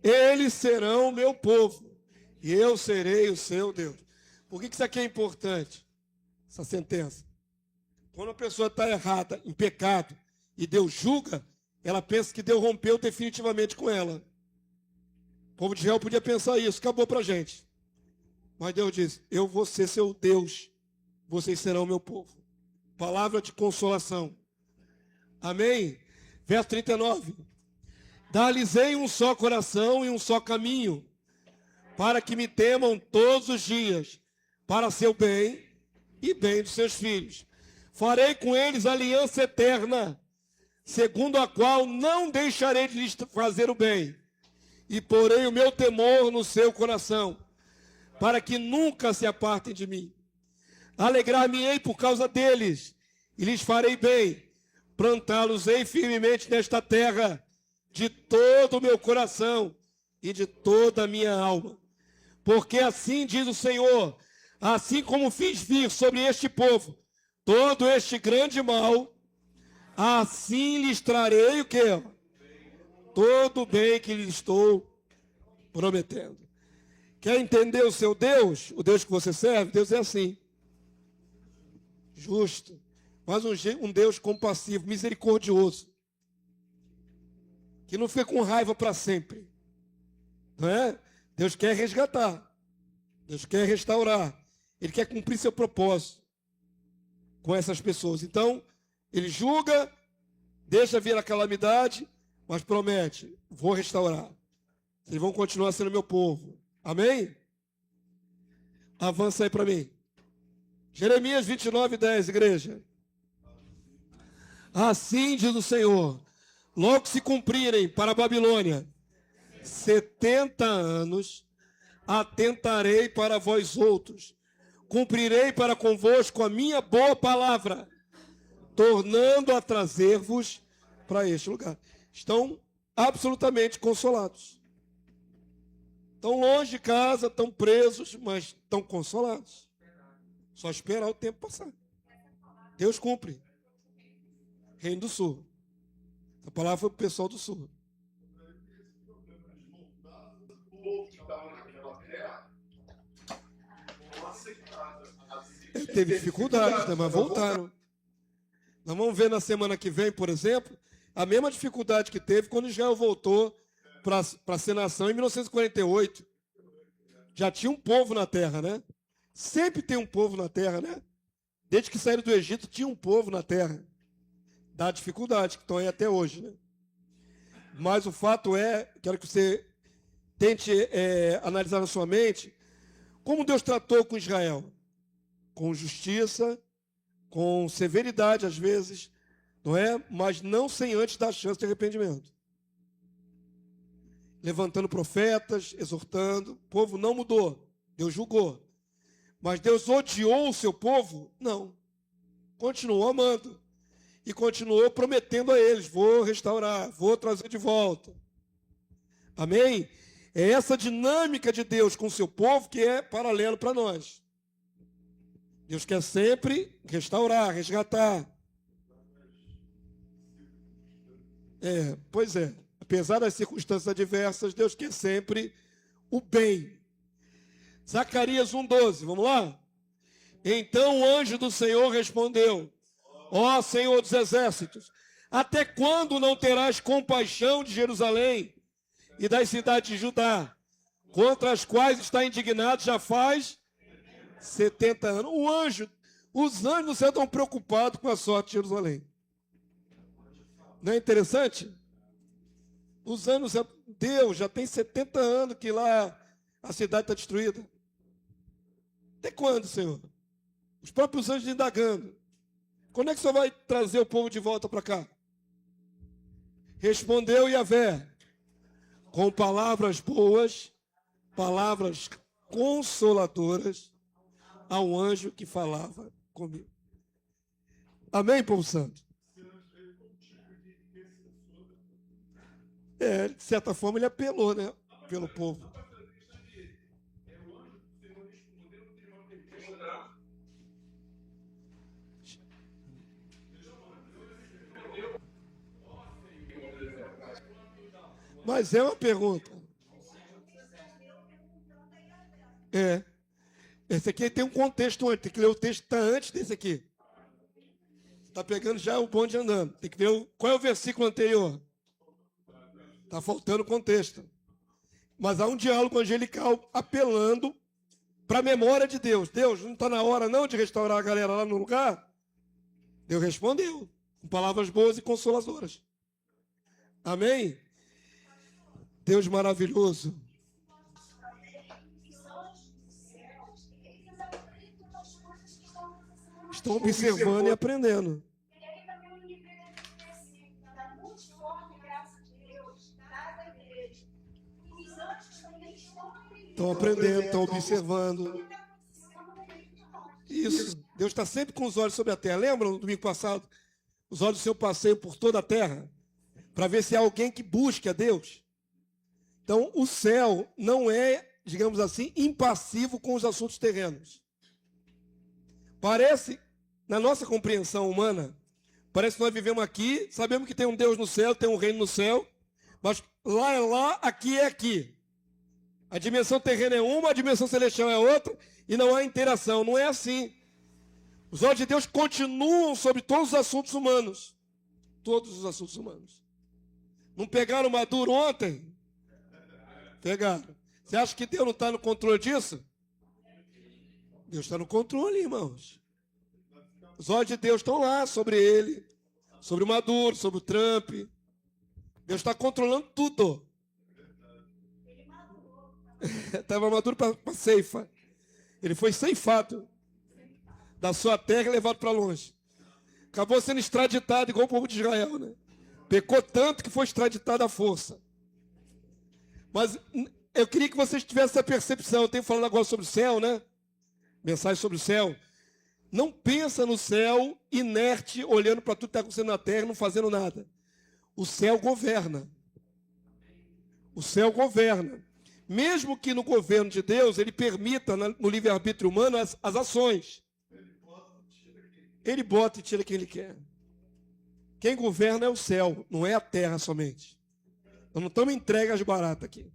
Eles serão o meu povo, e eu serei o seu Deus. Por que isso aqui é importante? Essa sentença. Quando a pessoa está errada, em pecado, e Deus julga, ela pensa que Deus rompeu definitivamente com ela. O povo de Israel podia pensar isso, acabou para a gente. Mas Deus diz, eu vou ser seu Deus, vocês serão meu povo. Palavra de consolação. Amém? Verso 39. Dá-lhes-ei um só coração e um só caminho, para que me temam todos os dias, para seu bem e bem dos seus filhos. Farei com eles aliança eterna, segundo a qual não deixarei de lhes fazer o bem, e porei o meu temor no seu coração, para que nunca se apartem de mim. Alegrar-me-ei por causa deles, e lhes farei bem, plantá-los-ei firmemente nesta terra, de todo o meu coração e de toda a minha alma. Porque assim diz o Senhor, assim como fiz vir sobre este povo todo este grande mal, assim lhes trarei o quê? Todo o bem que lhes estou prometendo. Quer entender o seu Deus? O Deus que você serve? Deus é assim. Justo. Mas um Deus compassivo, misericordioso. Que não fica com raiva para sempre. Não é? Deus quer resgatar. Deus quer restaurar. Ele quer cumprir seu propósito com essas pessoas. Então, ele julga, deixa vir a calamidade, mas promete, vou restaurar. Vocês vão continuar sendo meu povo. Amém? Avança aí para mim. Jeremias 29:10, igreja. Assim diz o Senhor, logo se cumprirem para a Babilônia 70 anos, atentarei para vós outros, cumprirei para convosco a minha boa palavra, tornando a trazer-vos para este lugar. Estão absolutamente consolados. Estão longe de casa, estão presos, mas estão consolados. Só esperar o tempo passar. Deus cumpre. Reino do Sul. A palavra foi para o pessoal do Sul. Teve dificuldades, né? Mas voltaram. Nós vamos ver na semana que vem, por exemplo, a mesma dificuldade que teve quando Israel voltou para ser nação em 1948. Já tinha um povo na terra, né? Sempre tem um povo na terra, né? Desde que saíram do Egito, tinha um povo na terra. Da dificuldade que estão aí até hoje, né? Mas o fato é, quero que você tente analisar na sua mente, como Deus tratou com Israel. Com justiça, com severidade às vezes, não é? Mas não sem antes dar chance de arrependimento. Levantando profetas, exortando. O povo não mudou. Deus julgou. Mas Deus odiou o seu povo? Não. Continuou amando. E continuou prometendo a eles, vou restaurar, vou trazer de volta. Amém? É essa dinâmica de Deus com o seu povo que é paralelo para nós. Deus quer sempre restaurar, resgatar. Pois é. Apesar das circunstâncias adversas, Deus quer sempre o bem. Zacarias 1:12, vamos lá? Então o anjo do Senhor respondeu, ó Senhor dos exércitos, até quando não terás compaixão de Jerusalém e das cidades de Judá, contra as quais está indignado já faz 70 anos. Os anjos não são tão preocupados com a sorte de Jerusalém. Não é interessante? Os anos, Deus já tem 70 anos que lá a cidade está destruída. Até quando, Senhor? Os próprios anjos indagando. Quando é que o Senhor vai trazer o povo de volta para cá? Respondeu Yahvé, com palavras boas, palavras consoladoras, ao anjo que falava comigo. Amém, povo santo? De certa forma ele apelou, né? Pelo povo. Mas é uma pergunta. Esse aqui tem um contexto antes. Tem que ler o texto que está antes desse aqui. Está pegando já o bonde andando. Tem que ver qual é o versículo anterior. Está faltando contexto. Mas há um diálogo angelical apelando para a memória de Deus. Deus, não está na hora não de restaurar a galera lá no lugar? Deus respondeu com palavras boas e consoladoras. Amém? Deus maravilhoso. Estão observando e aprendendo. Estão aprendendo, estão observando. Isso. Deus está sempre com os olhos sobre a terra. Lembra no domingo passado? Os olhos do seu passeio por toda a terra, para ver se há alguém que busque a Deus. Então, o céu não é, digamos assim, impassivo com os assuntos terrenos. Parece, na nossa compreensão humana, parece que nós vivemos aqui, sabemos que tem um Deus no céu, tem um reino no céu, mas lá é lá, aqui é aqui. A dimensão terrena é uma, a dimensão celestial é outra, e não há interação. Não é assim. Os olhos de Deus continuam sobre todos os assuntos humanos. Todos os assuntos humanos. Não pegaram Maduro ontem? Pegaram. Você acha que Deus não está no controle disso? Deus está no controle, irmãos. Os olhos de Deus estão lá sobre ele, sobre o Maduro, sobre o Trump. Deus está controlando tudo. Estava Maduro para ceifa. Ele foi ceifado da sua terra e levado para longe. Acabou sendo extraditado, igual o povo de Israel, né? Pecou tanto que foi extraditado à força. Mas eu queria que vocês tivessem essa percepção. Eu tenho falado agora sobre o céu, né? Mensagem sobre o céu. Não pensa no céu inerte, olhando para tudo que está acontecendo na terra e não fazendo nada. O céu governa. O céu governa. Mesmo que no governo de Deus, ele permita no livre-arbítrio humano as ações. Ele bota e tira quem ele quer. Quem governa é o céu, não é a terra somente. Nós não estamos entregues às baratas aqui.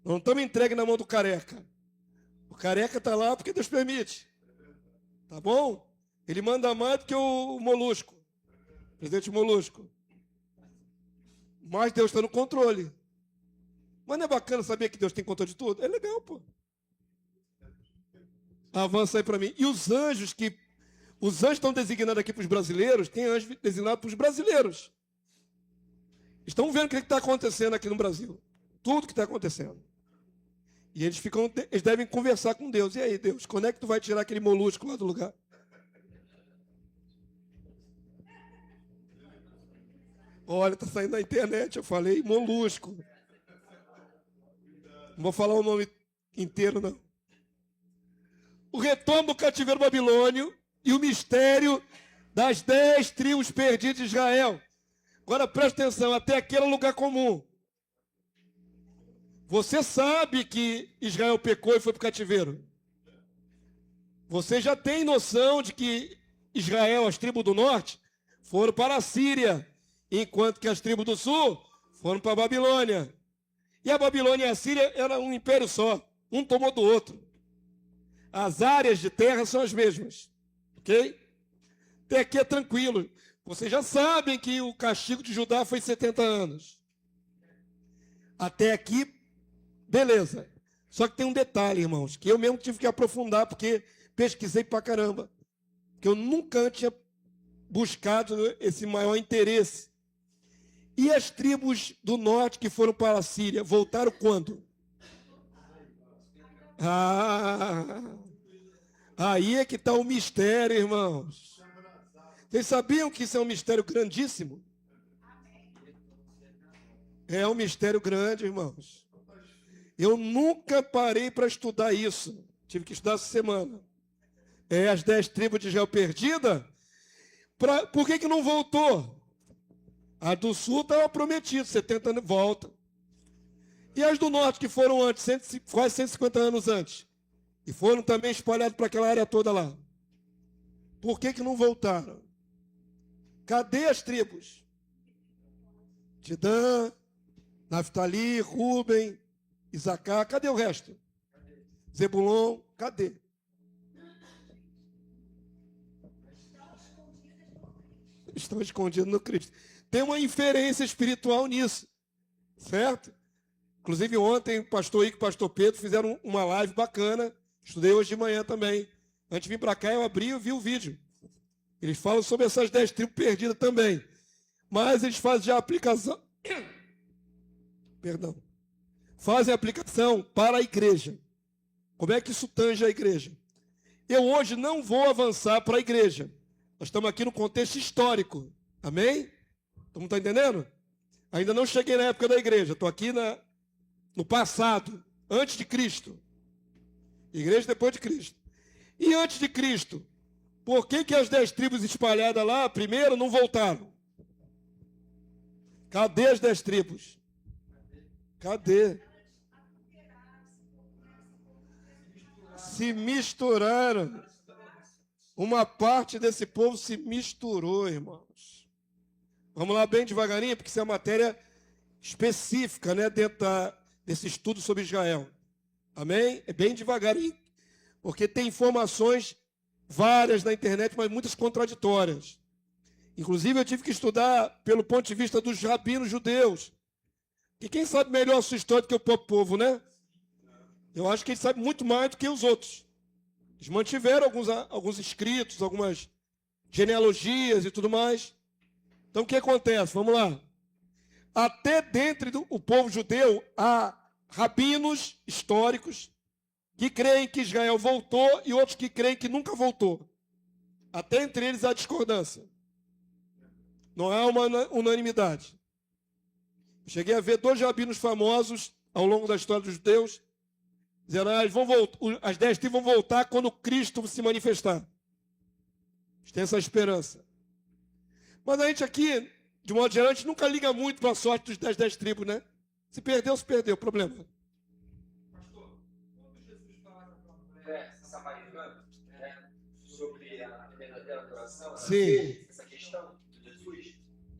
Nós não estamos entregues na mão do careca. O careca está lá porque Deus permite. Tá bom? Ele manda mais do que o Molusco. O presidente Molusco. Mas Deus está no controle. Mas não é bacana saber que Deus tem controle de tudo? É legal, pô. Avança aí para mim. E os anjos estão designados aqui para os brasileiros, tem anjos designados para os brasileiros. Estão vendo o que está acontecendo aqui no Brasil. Tudo que está acontecendo. E eles devem conversar com Deus. E aí, Deus, quando é que tu vai tirar aquele molusco lá do lugar? Olha, está saindo na internet, eu falei molusco. Não vou falar o nome inteiro, não. O retorno do cativeiro babilônio e o mistério das 10 tribos perdidas de Israel. Agora presta atenção, até aqui era lugar comum. Você sabe que Israel pecou e foi para o cativeiro. Você já tem noção de que Israel, as tribos do norte, foram para a Síria, enquanto que as tribos do sul foram para a Babilônia. E a Babilônia e a Síria eram um império só, um tomou do outro. As áreas de terra são as mesmas, ok? Até aqui é tranquilo. Vocês já sabem que o castigo de Judá foi 70 anos. Até aqui, beleza. Só que tem um detalhe, irmãos, que eu mesmo tive que aprofundar, porque pesquisei pra caramba. Porque eu nunca tinha buscado esse maior interesse. E as tribos do norte que foram para a Síria, voltaram quando? Aí é que está o mistério, irmãos. Vocês sabiam que isso é um mistério grandíssimo? É um mistério grande, irmãos. Eu nunca parei para estudar isso. Tive que estudar essa semana. As 10 tribos de Israel perdidas. Por que não voltou? A do sul estava prometida, 70 anos, volta. E as do norte, que foram antes, quase 150 anos antes, e foram também espalhados para aquela área toda lá. Por que não voltaram? Cadê as tribos? de Dan, Naftali, Ruben, Isacar, cadê o resto? Zebulon, cadê? Estão escondidos no Cristo. Tem uma inferência espiritual nisso, certo? Inclusive ontem, o pastor Ico e o pastor Pedro fizeram uma live bacana, estudei hoje de manhã também. Antes de vir para cá, eu abri e vi o vídeo. Eles falam sobre essas 10 tribos perdidas também. Mas eles fazem já a aplicação. Perdão. Fazem a aplicação para a igreja. Como é que isso tange a igreja? Eu hoje não vou avançar para a igreja. Nós estamos aqui no contexto histórico. Amém? Todo mundo está entendendo? Ainda não cheguei na época da igreja. Estou aqui no passado. Antes de Cristo. Igreja depois de Cristo. E antes de Cristo, por que as 10 tribos espalhadas lá, primeiro, não voltaram? Cadê as 10 tribos? Cadê? Se misturaram. Uma parte desse povo se misturou, irmãos. Vamos lá bem devagarinho, porque isso é uma matéria específica, né, dentro desse estudo sobre Israel. Amém? É bem devagarinho, porque tem informações várias na internet, mas muitas contraditórias. Inclusive, eu tive que estudar pelo ponto de vista dos rabinos judeus. E quem sabe melhor a sua história do que o próprio povo, né? Eu acho que eles sabem muito mais do que os outros. Eles mantiveram alguns escritos, algumas genealogias e tudo mais. Então, o que acontece? Vamos lá. Até dentro do povo judeu, há rabinos históricos que creem que Israel voltou e outros que creem que nunca voltou. Até entre eles há discordância. Não há uma unanimidade. Cheguei a ver 2 rabinos famosos ao longo da história dos judeus, dizendo que as 10 tribos vão voltar quando Cristo se manifestar. A gente tem essa esperança. Mas a gente aqui, de modo geral, a gente nunca liga muito para a sorte das 10 tribos, né? Se perdeu, problema. Pastor, quando Jesus fala para uma mulher samaritana, né, sobre a verdadeira adoração, sim, essa questão de Jesus,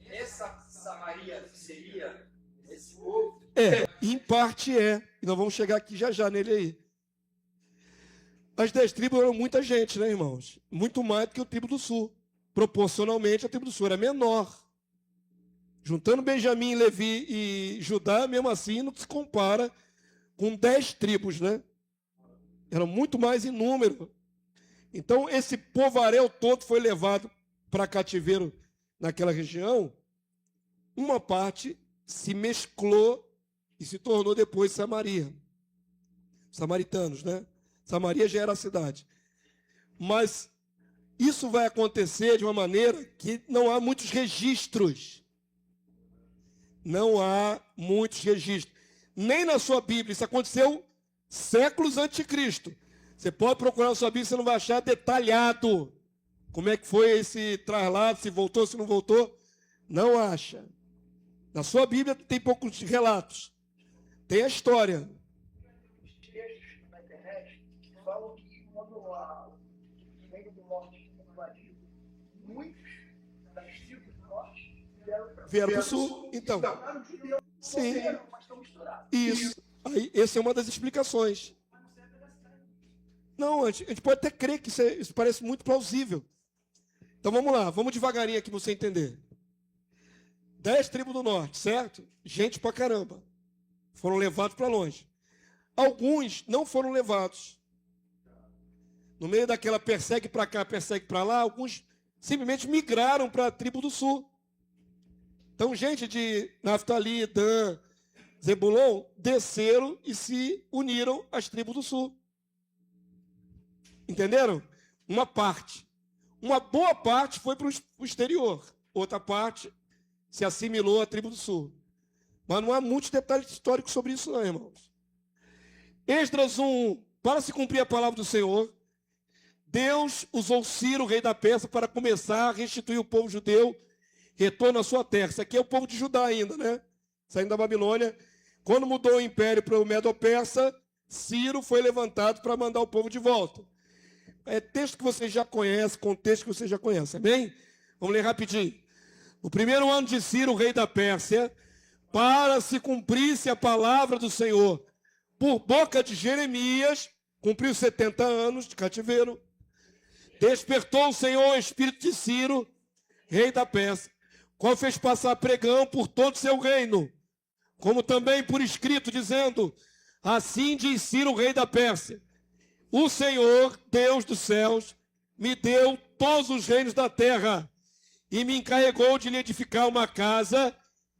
essa Samaria seria esse povo? Em parte é. E nós vamos chegar aqui já nele aí. As 10 tribos eram muita gente, né, irmãos? Muito mais do que o tribo do sul. Proporcionalmente, a tribo do sul era menor. Juntando Benjamim, Levi e Judá, mesmo assim, não se compara com 10 tribos, né? Eram muito mais em número. Então, esse povaréu todo foi levado para cativeiro naquela região. Uma parte se mesclou e se tornou depois Samaria. Samaritanos, né? Samaria já era a cidade. Mas isso vai acontecer de uma maneira que não há muitos registros. Não há muitos registros. Nem na sua Bíblia. Isso aconteceu séculos antes de Cristo. Você pode procurar na sua Bíblia, você não vai achar detalhado como é que foi esse traslado, se voltou, se não voltou. Não acha. Na sua Bíblia tem poucos relatos. Tem a história. Os textos na internet falam que quando o reino do norte invadiu, muitos das tribos do norte Vieram para o sul. Então, sim. mas estão misturados. Isso. Aí, essa é uma das explicações. Não, a gente pode até crer que isso parece muito plausível. Então vamos lá, vamos devagarinho aqui para você entender. 10 tribos do norte, certo? Gente pra caramba. Foram levados para longe. Alguns não foram levados. No meio daquela persegue para cá, persegue para lá, alguns simplesmente migraram para a tribo do sul. Então, gente de Naftali, Dan, Zebulon, desceram e se uniram às tribos do sul. Entenderam? Uma parte. Uma boa parte foi para o exterior. Outra parte se assimilou à tribo do sul. Mas não há muitos detalhes históricos sobre isso, não, irmãos. Esdras 1, para se cumprir a palavra do Senhor, Deus usou Ciro, rei da Pérsia, para começar a restituir o povo judeu, retorno à sua terra. Isso aqui é o povo de Judá ainda, né? Saindo da Babilônia. Quando mudou o império para o Medo-Persa, Ciro foi levantado para mandar o povo de volta. É texto que você já conhece, contexto que você já conhece, amém? Vamos ler rapidinho. No primeiro ano de Ciro, rei da Pérsia, para se cumprisse a palavra do Senhor, por boca de Jeremias, cumpriu 70 anos de cativeiro, despertou o Senhor o espírito de Ciro, rei da Pérsia, qual fez passar pregão por todo o seu reino, como também por escrito, dizendo, assim diz Ciro, rei da Pérsia, o Senhor, Deus dos céus, me deu todos os reinos da terra e me encarregou de lhe edificar uma casa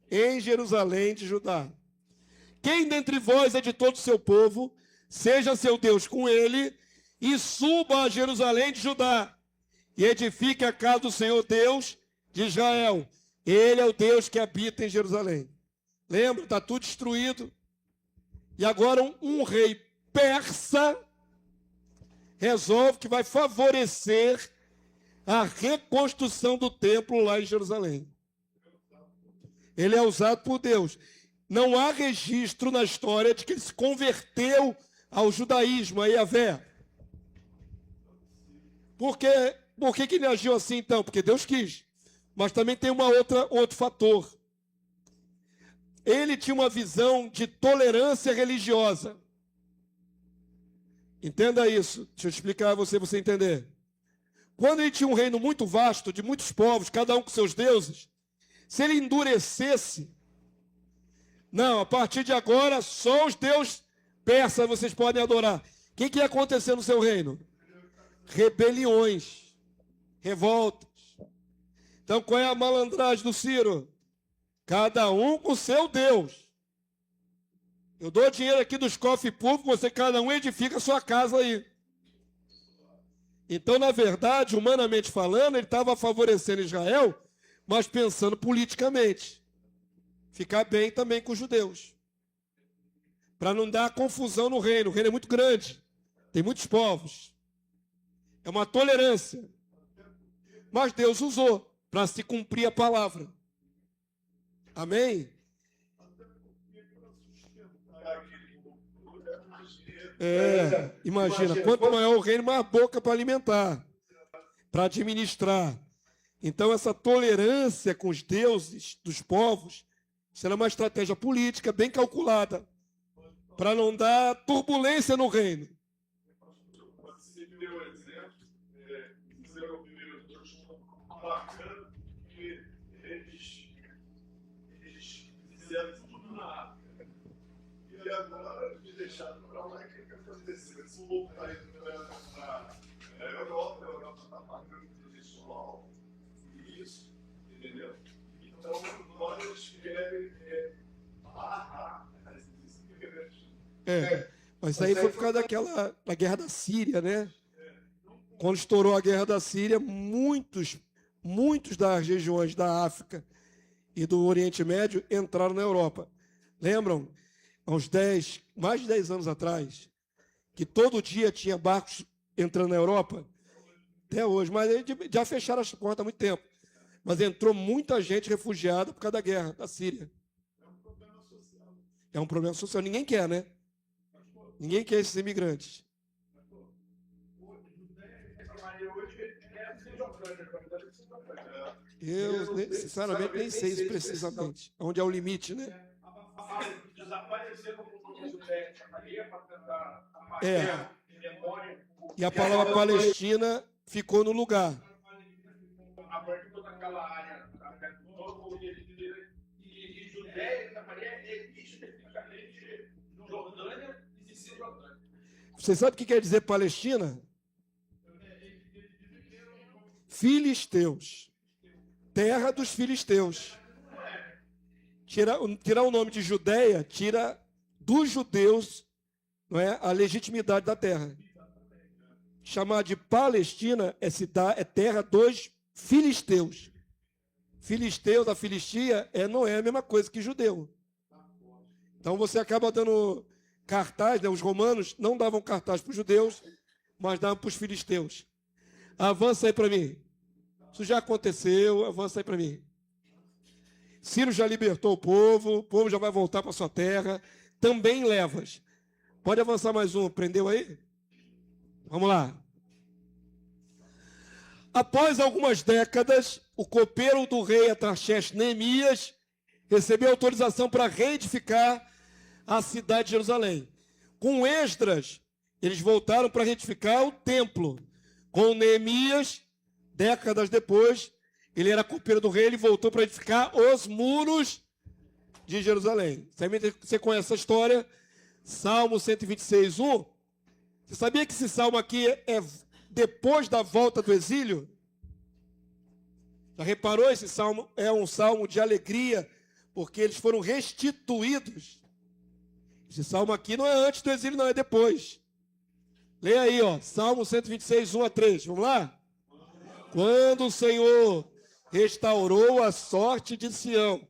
em Jerusalém de Judá. Quem dentre vós é de todo o seu povo, seja seu Deus com ele e suba a Jerusalém de Judá e edifique a casa do Senhor Deus de Israel. Ele é o Deus que habita em Jerusalém. Lembra, está tudo destruído. E agora um rei persa resolve que vai favorecer a reconstrução do templo lá em Jerusalém. Ele é usado por Deus. Não há registro na história de que ele se converteu ao judaísmo, a Yahvé. Por que ele agiu assim, então? Porque Deus quis. Mas também tem outro fator. Ele tinha uma visão de tolerância religiosa. Entenda isso. Deixa eu explicar a você entender. Quando ele tinha um reino muito vasto, de muitos povos, cada um com seus deuses, se ele endurecesse, não, a partir de agora, só os deuses persas vocês podem adorar. O que ia acontecer no seu reino? Rebeliões, revoltas. Então, qual é a malandragem do Ciro? Cada um com seu Deus. Eu dou dinheiro aqui dos cofres públicos, cada um edifica a sua casa aí. Então, na verdade, humanamente falando, ele estava favorecendo Israel, mas pensando politicamente. Ficar bem também com os judeus. Para não dar confusão no reino. O reino é muito grande. Tem muitos povos. É uma tolerância. Mas Deus usou para se cumprir a palavra. Amém? Imagina, quanto maior o reino, mais boca para alimentar, para administrar. Então, essa tolerância com os deuses dos povos será uma estratégia política bem calculada, para não dar turbulência no reino. Você deu um exemplo, fizeram o primeiro bacana, que eles fizeram tudo na África. E agora me deixaram para lá, o que aconteceu? Eles vão voltar para a Europa está pagando pessoal, isso, entendeu? Então, agora eles querem barrar as Mas isso aí foi por causa da guerra da Síria, né? Quando estourou a guerra da Síria, muitos das regiões da África e do Oriente Médio entraram na Europa. Lembram? Há uns mais de 10 anos atrás, que todo dia tinha barcos entrando na Europa? Até hoje, mas já fecharam as portas há muito tempo. Mas entrou muita gente refugiada por causa da guerra da Síria. É um problema social. Ninguém quer, né? Ninguém quer esses imigrantes. Eu, sinceramente, nem sei isso precisamente. Onde é o limite, né? E a palavra Palestina ficou no lugar. A partir de toda aquela área, e Judéia, Samaria, é especificamente Jordânia e Cisjordânia. Você sabe o que quer dizer Palestina? Filisteus. Terra dos filisteus. Tirar o nome de Judéia, tira dos judeus, não é, a legitimidade da terra. Chamar de Palestina é terra dos filisteus. Filisteus, a Filistia, não é a mesma coisa que judeu. Então você acaba dando cartaz, né? Os romanos não davam cartaz para os judeus, mas davam para os filisteus. Avança aí para mim. Isso já aconteceu, avança aí para mim. Ciro já libertou o povo já vai voltar para sua terra. Também levas. Pode avançar mais um, prendeu aí? Vamos lá. Após algumas décadas, o copeiro do rei Artaxerxes, Neemias, recebeu autorização para reedificar a cidade de Jerusalém. Com Esdras, eles voltaram para reedificar o templo. Com Neemias, décadas depois, ele era copeiro do rei, ele voltou para edificar os muros de Jerusalém. Você conhece essa história? Salmo 126, 1. Você sabia que esse salmo aqui é depois da volta do exílio? Já reparou? Esse salmo é um salmo de alegria, porque eles foram restituídos. Esse salmo aqui não é antes do exílio, não, é depois. Leia aí, ó, Salmo 126, 1 a 3. Vamos lá? Quando o Senhor restaurou a sorte de Sião,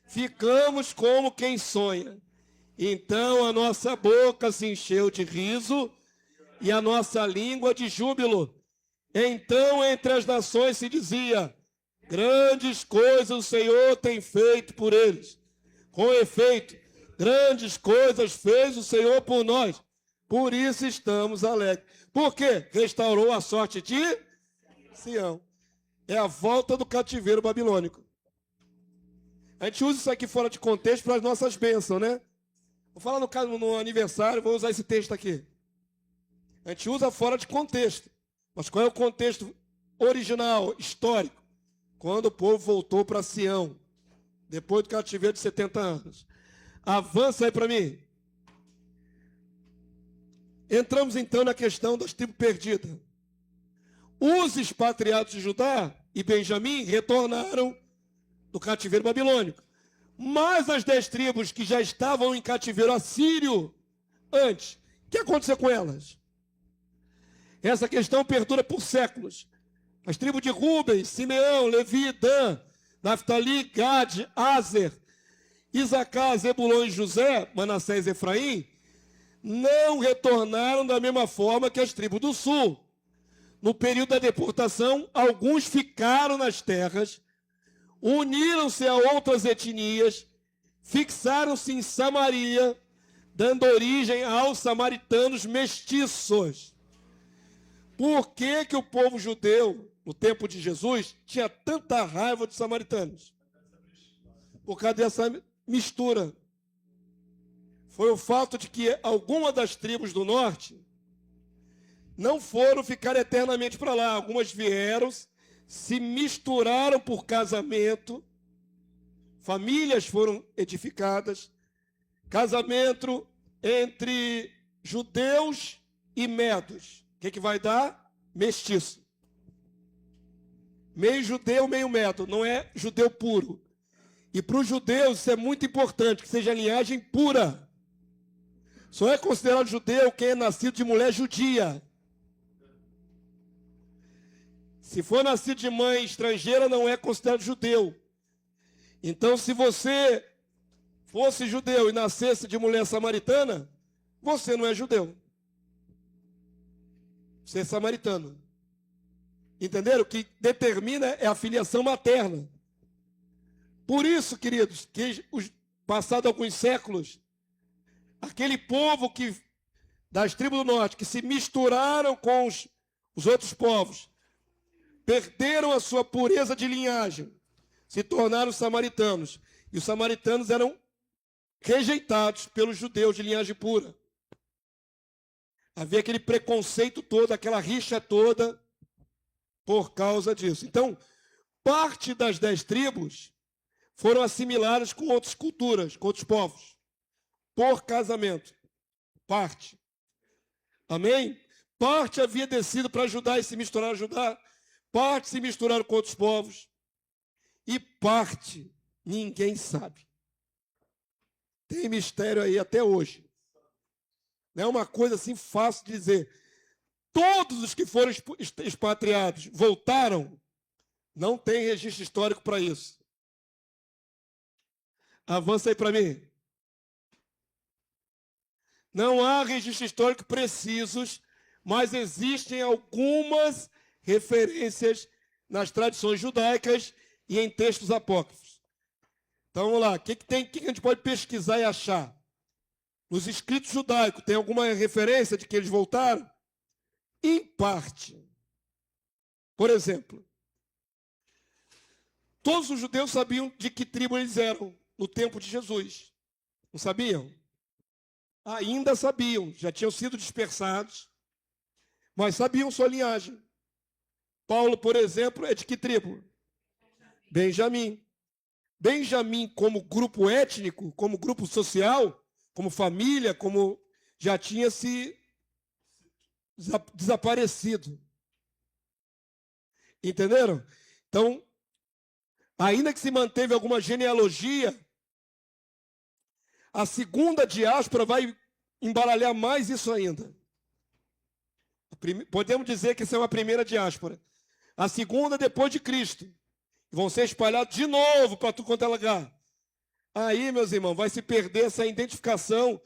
ficamos como quem sonha. Então a nossa boca se encheu de riso e a nossa língua de júbilo. Então entre as nações se dizia: grandes coisas o Senhor tem feito por eles. Com efeito, grandes coisas fez o Senhor por nós. Por isso estamos alegres. Por quê? Restaurou a sorte de Sião. É a volta do cativeiro babilônico. A gente usa isso aqui fora de contexto para as nossas bênçãos, né? Vou falar no caso no aniversário, vou usar esse texto aqui. A gente usa fora de contexto. Mas qual é o contexto original, histórico? Quando o povo voltou para Sião, depois do cativeiro de 70 anos. Avança aí para mim. Entramos então na questão das tribos perdidas. Os expatriados de Judá e Benjamim retornaram do cativeiro babilônico. Mas as 10 tribos que já estavam em cativeiro assírio antes, o que aconteceu com elas? Essa questão perdura por séculos. As tribos de Rúben, Simeão, Levi, Dan, Naftali, Gade, Aser, Isacar, Zebulon e José, Manassés e Efraim, não retornaram da mesma forma que as tribos do sul. No período da deportação, alguns ficaram nas terras, uniram-se a outras etnias, fixaram-se em Samaria, dando origem aos samaritanos mestiços. Por que que o povo judeu, no tempo de Jesus, tinha tanta raiva dos samaritanos? Por causa dessa mistura. Foi o fato de que algumas das tribos do norte não foram ficar eternamente para lá. Algumas vieram, se misturaram por casamento, famílias foram edificadas, casamento entre judeus e medos. O que vai dar? Mestiço. Meio judeu, meio medo. Não é judeu puro. E para os judeus isso é muito importante, que seja linhagem pura. Só é considerado judeu quem é nascido de mulher judia. Se for nascido de mãe estrangeira, não é considerado judeu. Então, se você fosse judeu e nascesse de mulher samaritana, você não é judeu. Você é samaritano. Entenderam? O que determina é a filiação materna. Por isso, queridos, que passados alguns séculos, aquele povo das tribos do norte que se misturaram com os outros povos, perderam a sua pureza de linhagem, se tornaram samaritanos. E os samaritanos eram rejeitados pelos judeus de linhagem pura. Havia aquele preconceito todo, aquela rixa toda por causa disso. Então, parte das 10 tribos foram assimiladas com outras culturas, com outros povos, por casamento. Parte. Amém? Parte havia descido para Judá e se misturaram a Judá. Parte se misturaram com outros povos. E parte, ninguém sabe. Tem mistério aí até hoje. Não é uma coisa assim fácil de dizer. Todos os que foram expatriados voltaram, não tem registro histórico para isso. Avança aí para mim. Não há registro histórico precisos, mas existem algumas referências nas tradições judaicas e em textos apócrifos. Então vamos lá, o que a gente pode pesquisar e achar? Nos escritos judaicos, tem alguma referência de que eles voltaram? Em parte. Por exemplo, todos os judeus sabiam de que tribo eles eram no tempo de Jesus. Não sabiam? Ainda sabiam, já tinham sido dispersados, mas sabiam sua linhagem. Paulo, por exemplo, é de que tribo? Benjamim. Benjamim, como grupo étnico, como grupo social, como família, como já tinha se desaparecido. Entenderam? Então, ainda que se manteve alguma genealogia, a segunda diáspora vai embaralhar mais isso ainda. Podemos dizer que essa é uma primeira diáspora. A segunda depois de Cristo. Vão ser espalhados de novo para tudo quanto é lugar. Aí, meus irmãos, vai se perder essa identificação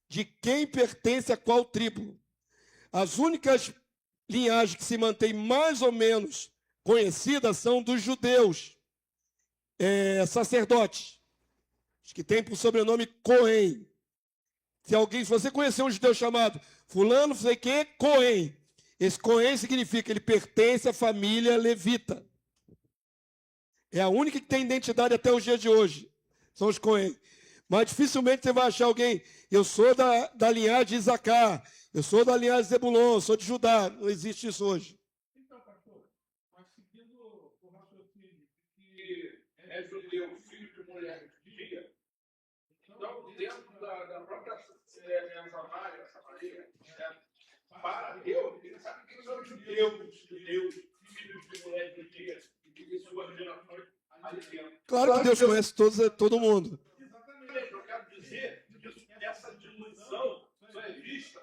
de quem pertence a qual tribo. As únicas linhagens que se mantêm mais ou menos conhecidas são dos judeus, sacerdotes, os que têm por sobrenome Cohen. Se você conhecer um judeu chamado fulano, sei que, Cohen, esse Cohen significa que ele pertence à família levita. É a única que tem identidade até os dias de hoje, são os Cohen. Mas dificilmente você vai achar alguém, eu sou da linhagem de Isacar, eu sou da linhagem de Zebulon, eu sou de Judá. Não existe isso hoje. Então, pastor, mas seguindo o raciocínio que é judeu, filho de mulher judia, então, dentro da própria Samaria, para Deus, ele sabe que são judeus, filhos de mulher judia, e que suas gerações ali dentro. Claro que Deus conhece todo mundo. Exatamente, eu quero dizer que essa diluição só é vista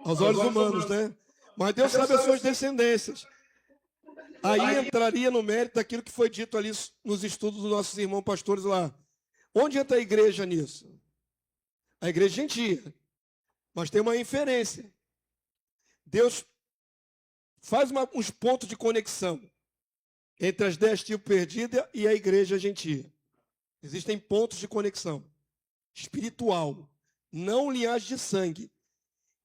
Aos olhos humanos, né? Mas Deus sabe as suas descendências. Aí entraria no mérito daquilo que foi dito ali nos estudos dos nossos irmãos pastores lá. Onde entra a igreja nisso? A igreja gentia. Mas tem uma inferência. Deus faz uns pontos de conexão entre as 10 tribos perdidas e a igreja gentia. Existem pontos de conexão espiritual, não linhagem de sangue.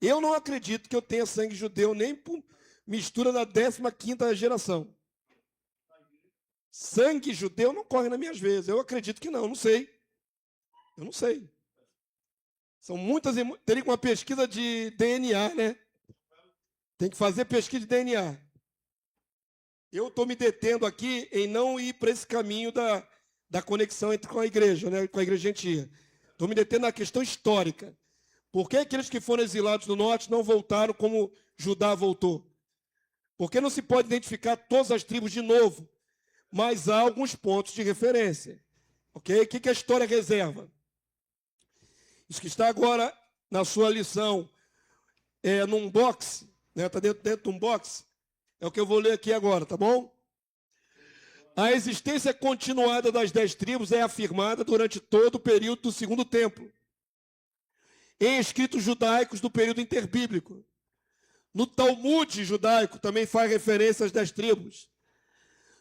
Eu não acredito que eu tenha sangue judeu nem por mistura da 15ª geração. Sangue judeu não corre nas minhas veias. Eu acredito que não, não sei. Eu não sei. São muitas, teria uma pesquisa de DNA, né? Tem que fazer pesquisa de DNA. Eu estou me detendo aqui em não ir para esse caminho da conexão com a igreja, né? Com a igreja gentia. Estou me detendo na questão histórica. Por que aqueles que foram exilados do norte não voltaram como Judá voltou? Porque não se pode identificar todas as tribos de novo, mas há alguns pontos de referência. Ok? O que a história reserva? Isso que está agora na sua lição, num box, né? Está dentro de um box, é o que eu vou ler aqui agora, tá bom? A existência continuada das 10 tribos é afirmada durante todo o período do Segundo Templo, em escritos judaicos do período interbíblico. No Talmud judaico também faz referência às 10 tribos.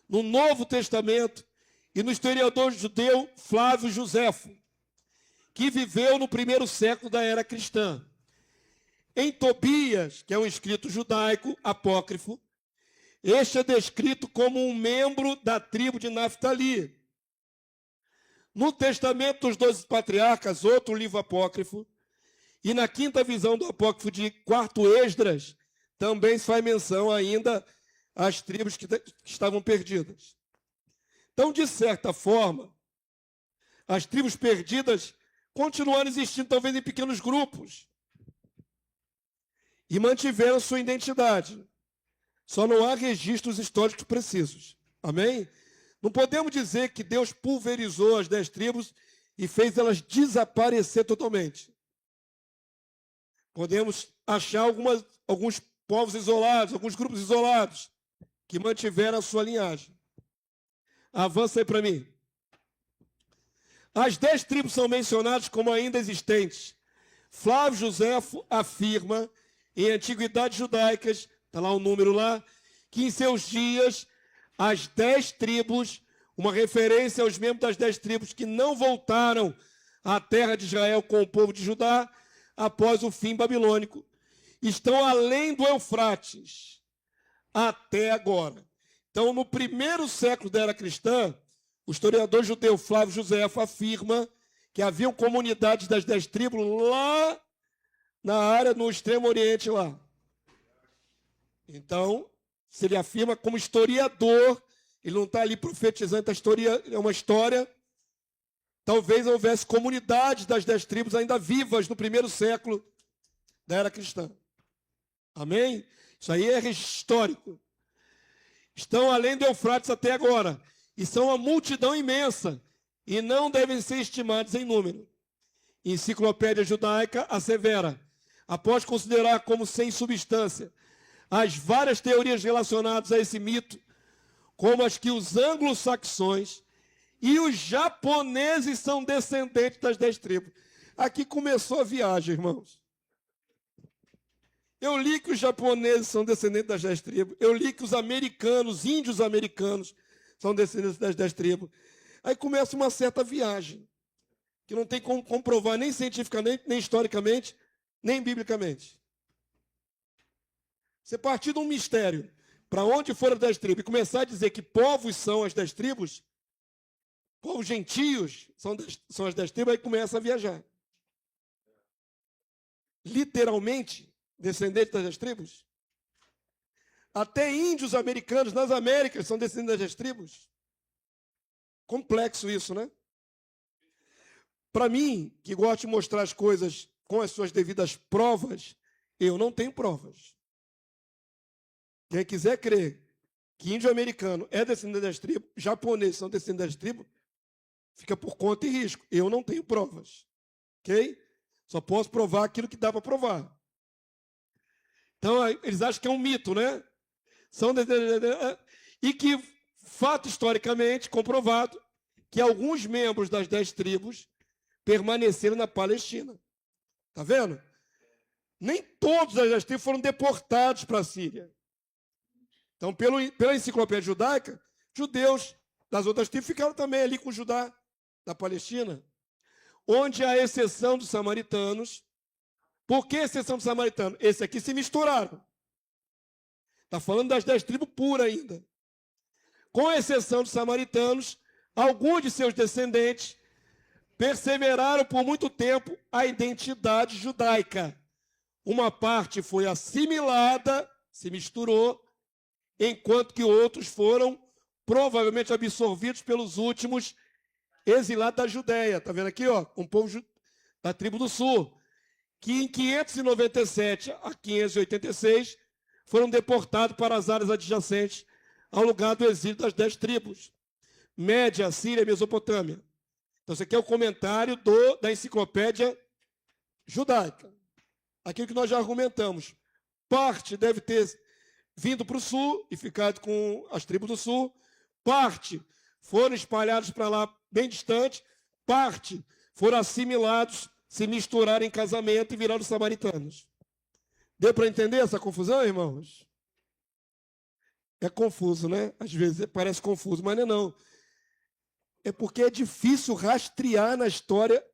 No Novo Testamento e no historiador judeu Flávio Joséfo, que viveu no 1º século da era cristã. Em Tobias, que é um escrito judaico apócrifo, este é descrito como um membro da tribo de Naftali. No Testamento dos 12 Patriarcas, outro livro apócrifo, e na 5ª visão do apócrifo de 4º Esdras, também se faz menção ainda às tribos que estavam perdidas. Então, de certa forma, as tribos perdidas continuaram existindo, talvez em pequenos grupos, e mantiveram sua identidade. Só não há registros históricos precisos. Amém? Não podemos dizer que Deus pulverizou as 10 tribos e fez elas desaparecer totalmente. Podemos achar alguns povos isolados, alguns grupos isolados, que mantiveram a sua linhagem. Avança aí para mim. As 10 tribos são mencionadas como ainda existentes. Flávio Joséfo afirma, em Antiguidades Judaicas, está lá o número lá, que em seus dias, as 10 tribos, uma referência aos membros das 10 tribos que não voltaram à terra de Israel com o povo de Judá, após o fim babilônico, estão além do Eufrates, até agora. Então, no 1º século da era cristã, o historiador judeu Flávio Joséfo afirma que haviam comunidades das 10 tribos lá na área, no extremo oriente lá. Então, se ele afirma como historiador, ele não está ali profetizando, é uma história. Talvez houvesse comunidades das 10 tribos ainda vivas no 1º século da era cristã. Amém? Isso aí é histórico. Estão além do Eufrates até agora. E são uma multidão imensa. E não devem ser estimados em número. Enciclopédia Judaica assevera, após considerar como sem substância as várias teorias relacionadas a esse mito, como as que os anglo-saxões E os japoneses são descendentes das 10 tribos. Aqui começou a viagem, irmãos. Eu li que os japoneses são descendentes das 10 tribos. Eu li que os americanos, índios americanos, são descendentes das 10 tribos. Aí começa uma certa viagem, que não tem como comprovar nem cientificamente, nem historicamente, nem biblicamente. Você partir de um mistério para onde foram as 10 tribos e começar a dizer que povos são as 10 tribos, povos gentios são as 10 tribos, aí começa a viajar. Literalmente, descendentes das 10 tribos. Até índios americanos nas Américas são descendentes das 10 tribos. Complexo isso, né? Para mim, que gosto de mostrar as coisas com as suas devidas provas, eu não tenho provas. Quem quiser crer que índio americano é descendente das tribos, japoneses são descendentes das tribos, fica por conta e risco. Eu não tenho provas. Ok? Só posso provar aquilo que dá para provar. Então, eles acham que é um mito, né? E que, fato historicamente comprovado, que alguns membros das 10 tribos permaneceram na Palestina. Está vendo? Nem todos as 10 tribos foram deportados para a Síria. Então, pela enciclopédia judaica, judeus das outras tribos ficaram também ali com Judá, da Palestina, onde a exceção dos samaritanos. Por que exceção dos samaritanos? Esses aqui se misturaram. Está falando das 10 tribos puras ainda. Com exceção dos samaritanos, alguns de seus descendentes perseveraram por muito tempo a identidade judaica. Uma parte foi assimilada, se misturou, enquanto que outros foram provavelmente absorvidos pelos últimos exilados da Judéia. Está vendo aqui, ó, um povo da tribo do sul, que em 597 a 586 foram deportados para as áreas adjacentes ao lugar do exílio das 10 tribos. Média, Síria, Mesopotâmia. Então, esse aqui é o comentário da enciclopédia judaica. Aquilo que nós já argumentamos. Parte deve ter vindo para o sul e ficado com as tribos do sul. Parte foram espalhados para lá bem distante. Parte foram assimilados, se misturaram em casamento e viraram samaritanos. Deu para entender essa confusão, irmãos? É confuso, né? Às vezes parece confuso, mas não é não. É porque é difícil rastrear na história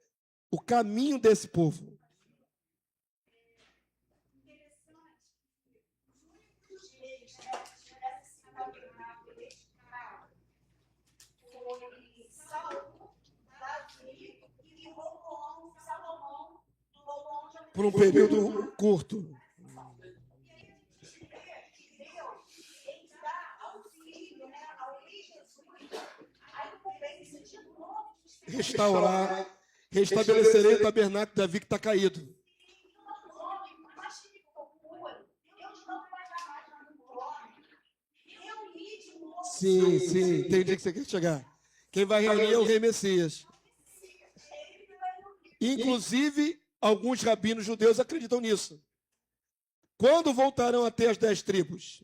o caminho desse povo. Por um período curto. Restaurar, restabelecerei o tabernáculo de Davi que está caído. Sim, entendi que você quer chegar. Quem vai reunir é o rei Messias. Inclusive, alguns rabinos judeus acreditam nisso. Quando voltarão a ter as 10 tribos?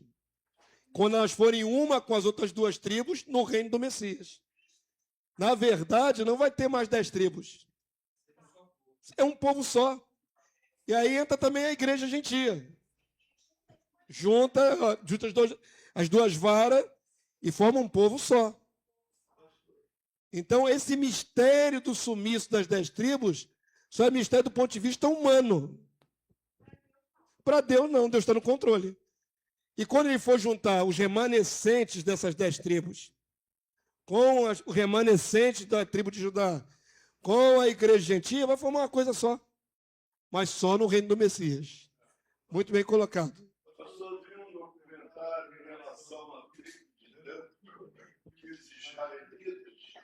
Quando elas forem uma com as outras 2 tribos no reino do Messias. Na verdade, não vai ter mais 10 tribos. É um povo só. E aí entra também a igreja gentia. Junta as 2 varas e forma um povo só. Então, esse mistério do sumiço das 10 tribos só é mistério do ponto de vista humano. Para Deus, não. Deus está no controle. E quando ele for juntar os remanescentes dessas 10 tribos, com o remanescente da tribo de Judá, com a igreja gentia, vai formar uma coisa só. Mas só no reino do Messias. Muito bem colocado. Pastor, tem um documentário em relação à tribo de Dan, que os israelitas,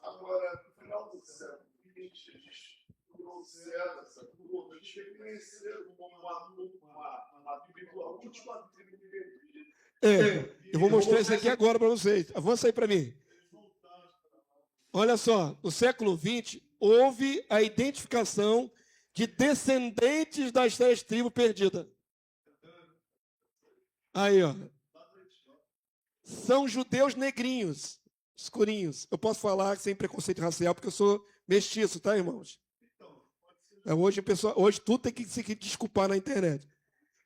agora, no final do século XX, eles trouxeram essa turma, eles reconheceram como uma tribo, a última tribo perdida. Eu vou mostrar isso aqui agora para vocês. Avança aí para mim. Olha só, no século XX, houve a identificação de descendentes das 10 tribos perdidas. Aí, ó. São judeus negrinhos. Escurinhos. Eu posso falar sem preconceito racial, porque eu sou mestiço, tá, irmãos? Hoje tudo tem que se desculpar na internet.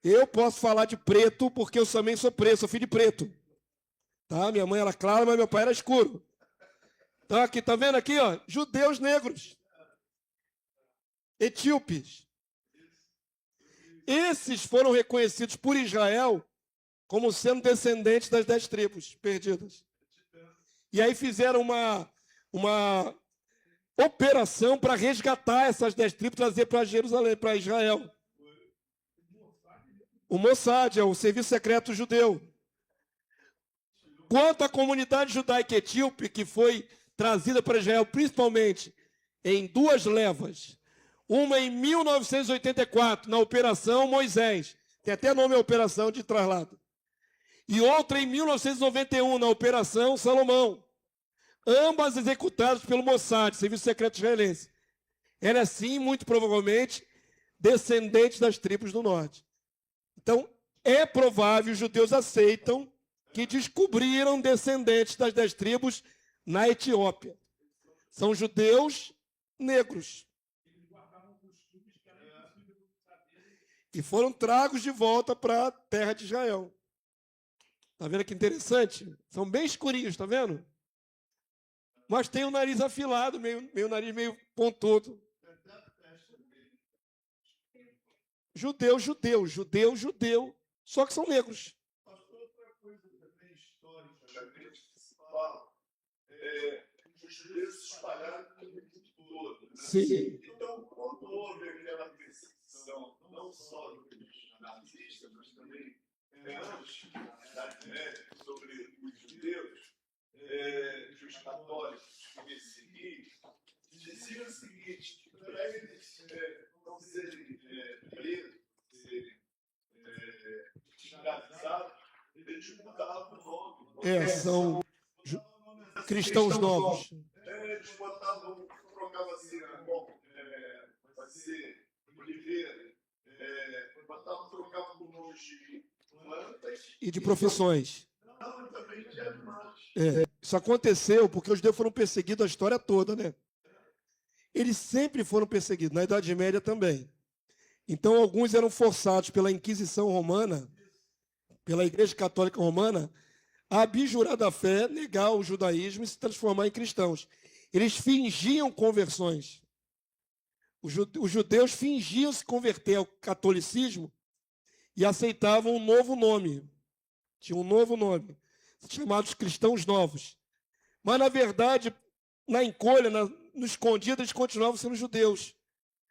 Eu posso falar de preto, porque eu também sou preto, sou filho de preto. Tá? Minha mãe era clara, mas meu pai era escuro. Então, aqui, tá vendo aqui, ó? Judeus negros. Etíopes. Esses foram reconhecidos por Israel como sendo descendentes das 10 tribos perdidas. E aí fizeram uma operação para resgatar essas 10 tribos, trazer para Jerusalém, para Israel. O Mossad é o serviço secreto judeu. Quanto à comunidade judaica etíope, que foi trazida para Israel, principalmente em 2 levas, uma em 1984, na Operação Moisés, tem até nome a Operação de Traslado, e outra em 1991, na Operação Salomão, ambas executadas pelo Mossad, Serviço Secreto Israelense. Era, sim, muito provavelmente, descendente das tribos do norte. Então, é provável, os judeus aceitam que descobriram descendentes das 10 tribos na Etiópia. São judeus negros. E foram tragos de volta para a terra de Israel. Está vendo que interessante? São bem escurinhos, está vendo? Mas tem o nariz afilado, meio nariz meio pontudo. Judeu. Só que são negros. Outra coisa também histórica que se fala os judeus se espalharam no mundo todo. Né? Sim. Então, quando houve aquela perseguição, não só dos nazistas, mas também antes da Idade Média, sobre os judeus, os católicos que perseguiam, diziam o seguinte: para eles não serem presos, serem escravizados, eles mudavam o nome. São cristãos novos. Eles botavam, trocavam assim, bom, vai ser Oliveira, trocavam com nomes de plantas E de profissões. e também de animais. Isso aconteceu porque os judeus foram perseguidos a história toda, né? Eles sempre foram perseguidos, na Idade Média também. Então, alguns eram forçados pela Inquisição Romana, pela Igreja Católica Romana, a abjurar da fé, negar o judaísmo e se transformar em cristãos. Eles fingiam conversões. Os judeus fingiam se converter ao catolicismo e aceitavam um novo nome. Tinha um novo nome, chamados cristãos novos. Mas, na verdade, na encolha, no escondido, eles continuavam sendo judeus,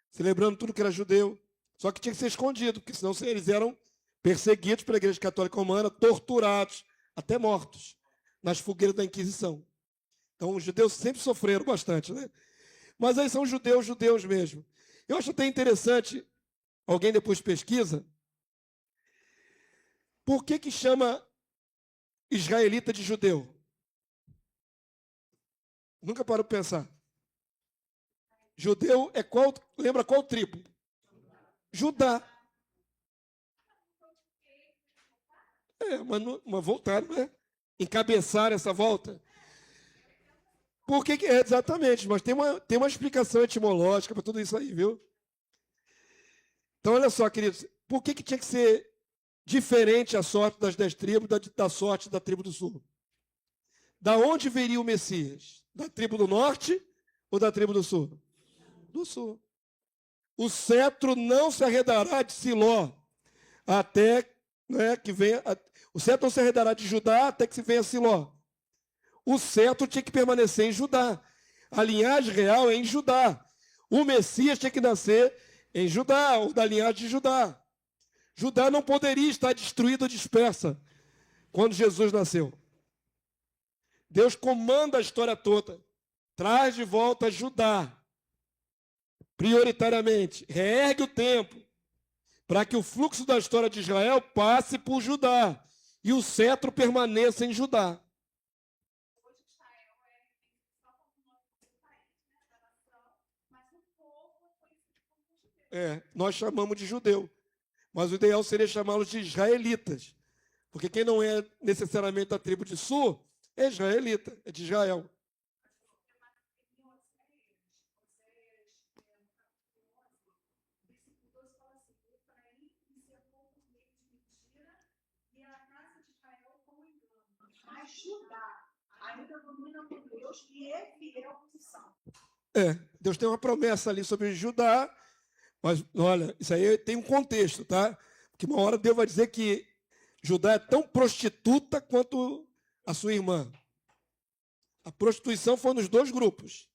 celebrando tudo que era judeu. Só que tinha que ser escondido, porque senão eles eram perseguidos pela Igreja Católica Romana, torturados, até mortos, nas fogueiras da Inquisição. Então, os judeus sempre sofreram bastante, né? Mas aí são judeus mesmo. Eu acho até interessante, alguém depois pesquisa, por que chama israelita de judeu? Nunca parou para pensar. Judeu é qual? Lembra qual tribo? Judá. Mas voltaram, né? Encabeçaram essa volta. Por que exatamente, mas tem uma explicação etimológica para tudo isso aí, viu? Então, olha só, queridos, por que tinha que ser diferente a sorte das 10 tribos da sorte da tribo do sul? Da onde viria o Messias? Da tribo do norte ou da tribo do sul? Do sul. O cetro não se arredará de Siló até que venha. O cetro não se arredará de Judá até que se venha Siló. O cetro tinha que permanecer em Judá. A linhagem real é em Judá. O Messias tinha que nascer em Judá, ou da linhagem de Judá. Judá não poderia estar destruída ou dispersa quando Jesus nasceu. Deus comanda a história toda. Traz de volta Judá. Prioritariamente. Reergue o templo. Para que o fluxo da história de Israel passe por Judá. E o cetro permaneça em Judá. Nós chamamos de judeu. Mas o ideal seria chamá-los de israelitas. Porque quem não é necessariamente da tribo de sul, É israelita, é de Israel. Mas Judá ainda domina por Deus e é fiel à missão. Deus tem uma promessa ali sobre Judá, mas olha, isso aí tem um contexto, tá? Porque uma hora Deus vai dizer que Judá é tão prostituta quanto a sua irmã. A prostituição foi nos dois grupos,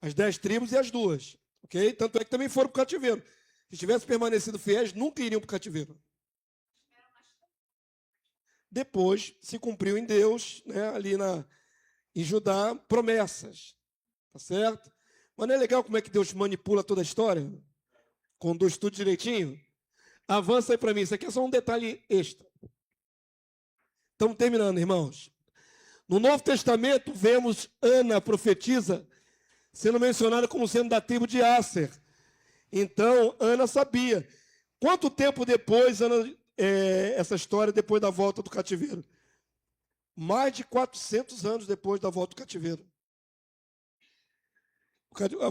as 10 tribos e as duas, ok? Tanto é que também foram para o cativeiro. Se tivessem permanecido fiéis, nunca iriam para o cativeiro. Depois se cumpriu em Deus, né, ali em Judá, promessas. Tá certo? Mas não é legal como é que Deus manipula toda a história? Conduz tudo direitinho? Avança aí para mim. Isso aqui é só um detalhe extra. Estamos terminando, irmãos. No Novo Testamento, vemos Ana, a profetisa, sendo mencionada como sendo da tribo de Asser. Então, Ana sabia. Quanto tempo depois, essa história, depois da volta do cativeiro? Mais de 400 anos depois da volta do cativeiro.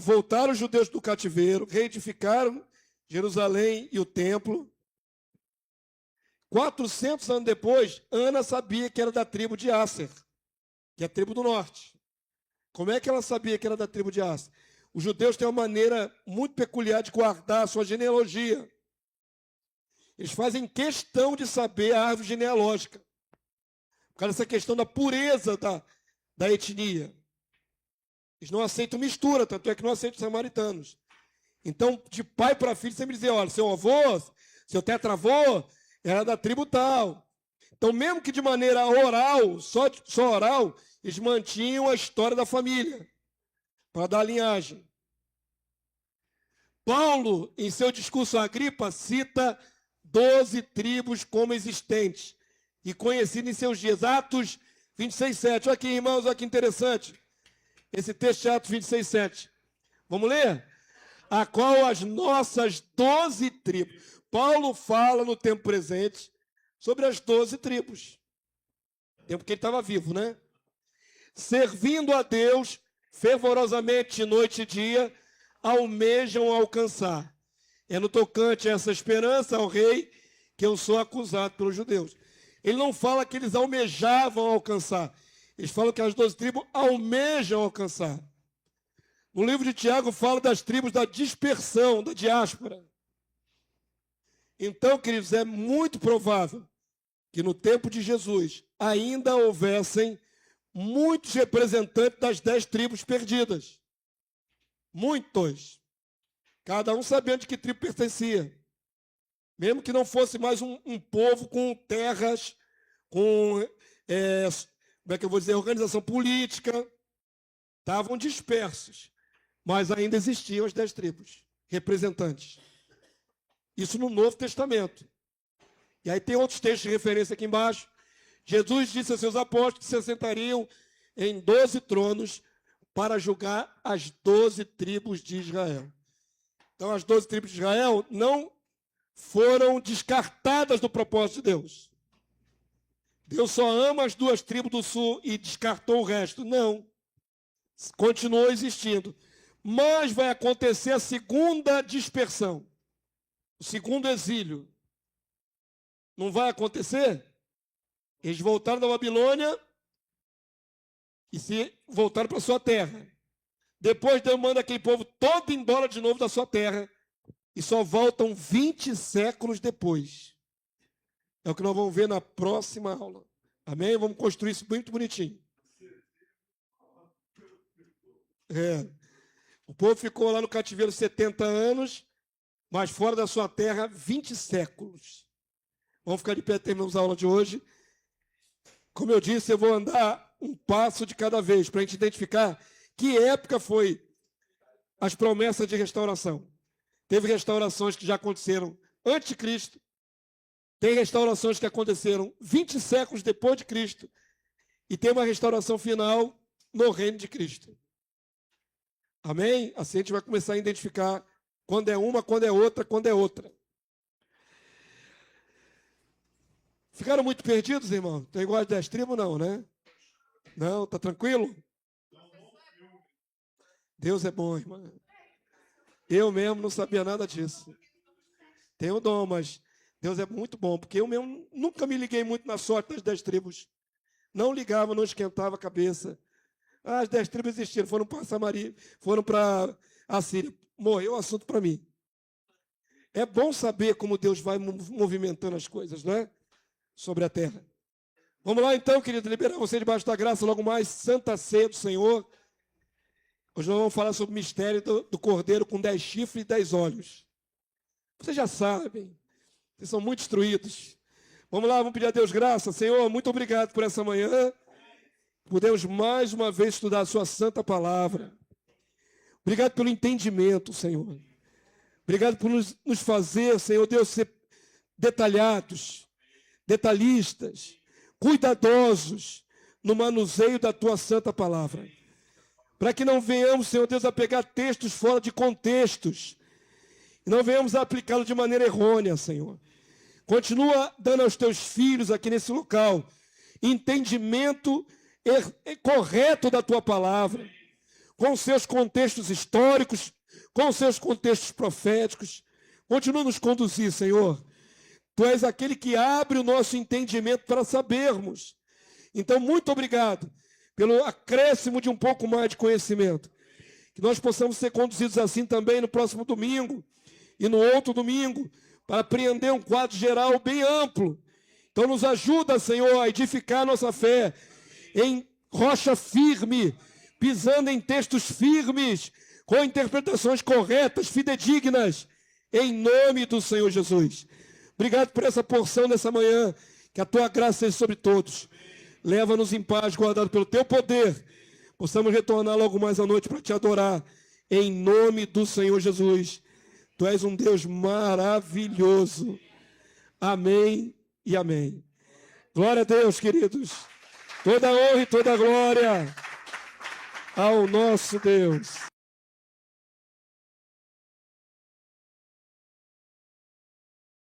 Voltaram os judeus do cativeiro, reedificaram Jerusalém e o templo. 400 anos depois, Ana sabia que era da tribo de Asser, que é a tribo do norte. Como é que ela sabia que era da tribo de Asser? Os judeus têm uma maneira muito peculiar de guardar a sua genealogia. Eles fazem questão de saber a árvore genealógica, por causa dessa questão da pureza da etnia. Eles não aceitam mistura, tanto é que não aceitam os samaritanos. Então, de pai para filho, sempre dizer, olha, seu avô, seu tetravô, era da tribo tal. Então, mesmo que de maneira oral, só oral, eles mantinham a história da família, para dar linhagem. Paulo, em seu discurso a Agripa, cita 12 tribos como existentes e conhecidas em seus dias. Atos 26:7. Olha aqui, irmãos, olha que interessante. Esse texto é Atos 26:7. Vamos ler? A qual as nossas 12 tribos. Paulo fala no tempo presente sobre as 12 tribos. Tempo que ele estava vivo, né? Servindo a Deus fervorosamente noite e dia, almejam alcançar. É no tocante a essa esperança ao rei que eu sou acusado pelos judeus. Ele não fala que eles almejavam alcançar. Eles falam que as 12 tribos almejam alcançar. No livro de Tiago fala das tribos da dispersão, da diáspora. Então, queridos, é muito provável que no tempo de Jesus ainda houvessem muitos representantes das 10 tribos perdidas. Muitos. Cada um sabendo de que tribo pertencia. Mesmo que não fosse mais um povo com terras, com, como é que eu vou dizer, organização política. Estavam dispersos. Mas ainda existiam as 10 tribos, representantes. Isso no Novo Testamento. E aí tem outros textos de referência aqui embaixo. Jesus disse a seus apóstolos que se assentariam em 12 tronos para julgar as 12 tribos de Israel. Então, as 12 tribos de Israel não foram descartadas do propósito de Deus. Deus só ama as 2 tribos do sul e descartou o resto. Não. Continuou existindo. Mas vai acontecer a segunda dispersão. O segundo exílio. Não vai acontecer? Eles voltaram da Babilônia e se voltaram para a sua terra. Depois Deus manda aquele povo todo embora de novo da sua terra e só voltam 20 séculos depois. É o que nós vamos ver na próxima aula. Amém? Vamos construir isso muito bonitinho. O povo ficou lá no cativeiro 70 anos, mas fora da sua terra 20 séculos. Vamos ficar de pé, terminamos a aula de hoje. Como eu disse, eu vou andar um passo de cada vez para a gente identificar que época foi as promessas de restauração. Teve restaurações que já aconteceram antes de Cristo, tem restaurações que aconteceram 20 séculos depois de Cristo, e tem uma restauração final no reino de Cristo. Amém? Assim a gente vai começar a identificar quando é uma, quando é outra, quando é outra. Ficaram muito perdidos, irmão? Tem igual as 10 tribos, não, né? Não, tá tranquilo? Deus é bom, irmã. Eu mesmo não sabia nada disso. Tenho dom, mas Deus é muito bom, porque eu mesmo nunca me liguei muito na sorte das 10 tribos. Não ligava, não esquentava a cabeça. As 10 tribos existiram, foram para Samaria, foram para a Síria. Morreu o assunto para mim. É bom saber como Deus vai movimentando as coisas, não é? Sobre a terra. Vamos lá então, querido, liberar você debaixo da graça, logo mais, Santa Ceia do Senhor. Hoje nós vamos falar sobre o mistério do Cordeiro com 10 chifres e 10 olhos. Vocês já sabem, vocês são muito instruídos. Vamos lá, vamos pedir a Deus graça. Senhor, muito obrigado por essa manhã. Podemos mais uma vez estudar a sua santa palavra. Obrigado pelo entendimento, Senhor. Obrigado por nos fazer, Senhor Deus, ser detalhados, detalhistas, cuidadosos no manuseio da tua santa palavra. Para que não venhamos, Senhor Deus, a pegar textos fora de contextos. E não venhamos a aplicá-los de maneira errônea, Senhor. Continua dando aos teus filhos aqui nesse local entendimento correto da tua palavra, com seus contextos históricos, com seus contextos proféticos. Continua nos conduzir, Senhor. Tu és aquele que abre o nosso entendimento para sabermos. Então, muito obrigado pelo acréscimo de um pouco mais de conhecimento. Que nós possamos ser conduzidos assim também no próximo domingo e no outro domingo, para apreender um quadro geral bem amplo. Então nos ajuda, Senhor, a edificar nossa fé em rocha firme, pisando em textos firmes, com interpretações corretas, fidedignas, em nome do Senhor Jesus. Obrigado por essa porção dessa manhã, que a tua graça seja sobre todos. Leva-nos em paz, guardado pelo teu poder. Possamos retornar logo mais à noite para te adorar, em nome do Senhor Jesus. Tu és um Deus maravilhoso. Amém e amém. Glória a Deus, queridos. Toda honra e toda glória ao nosso Deus.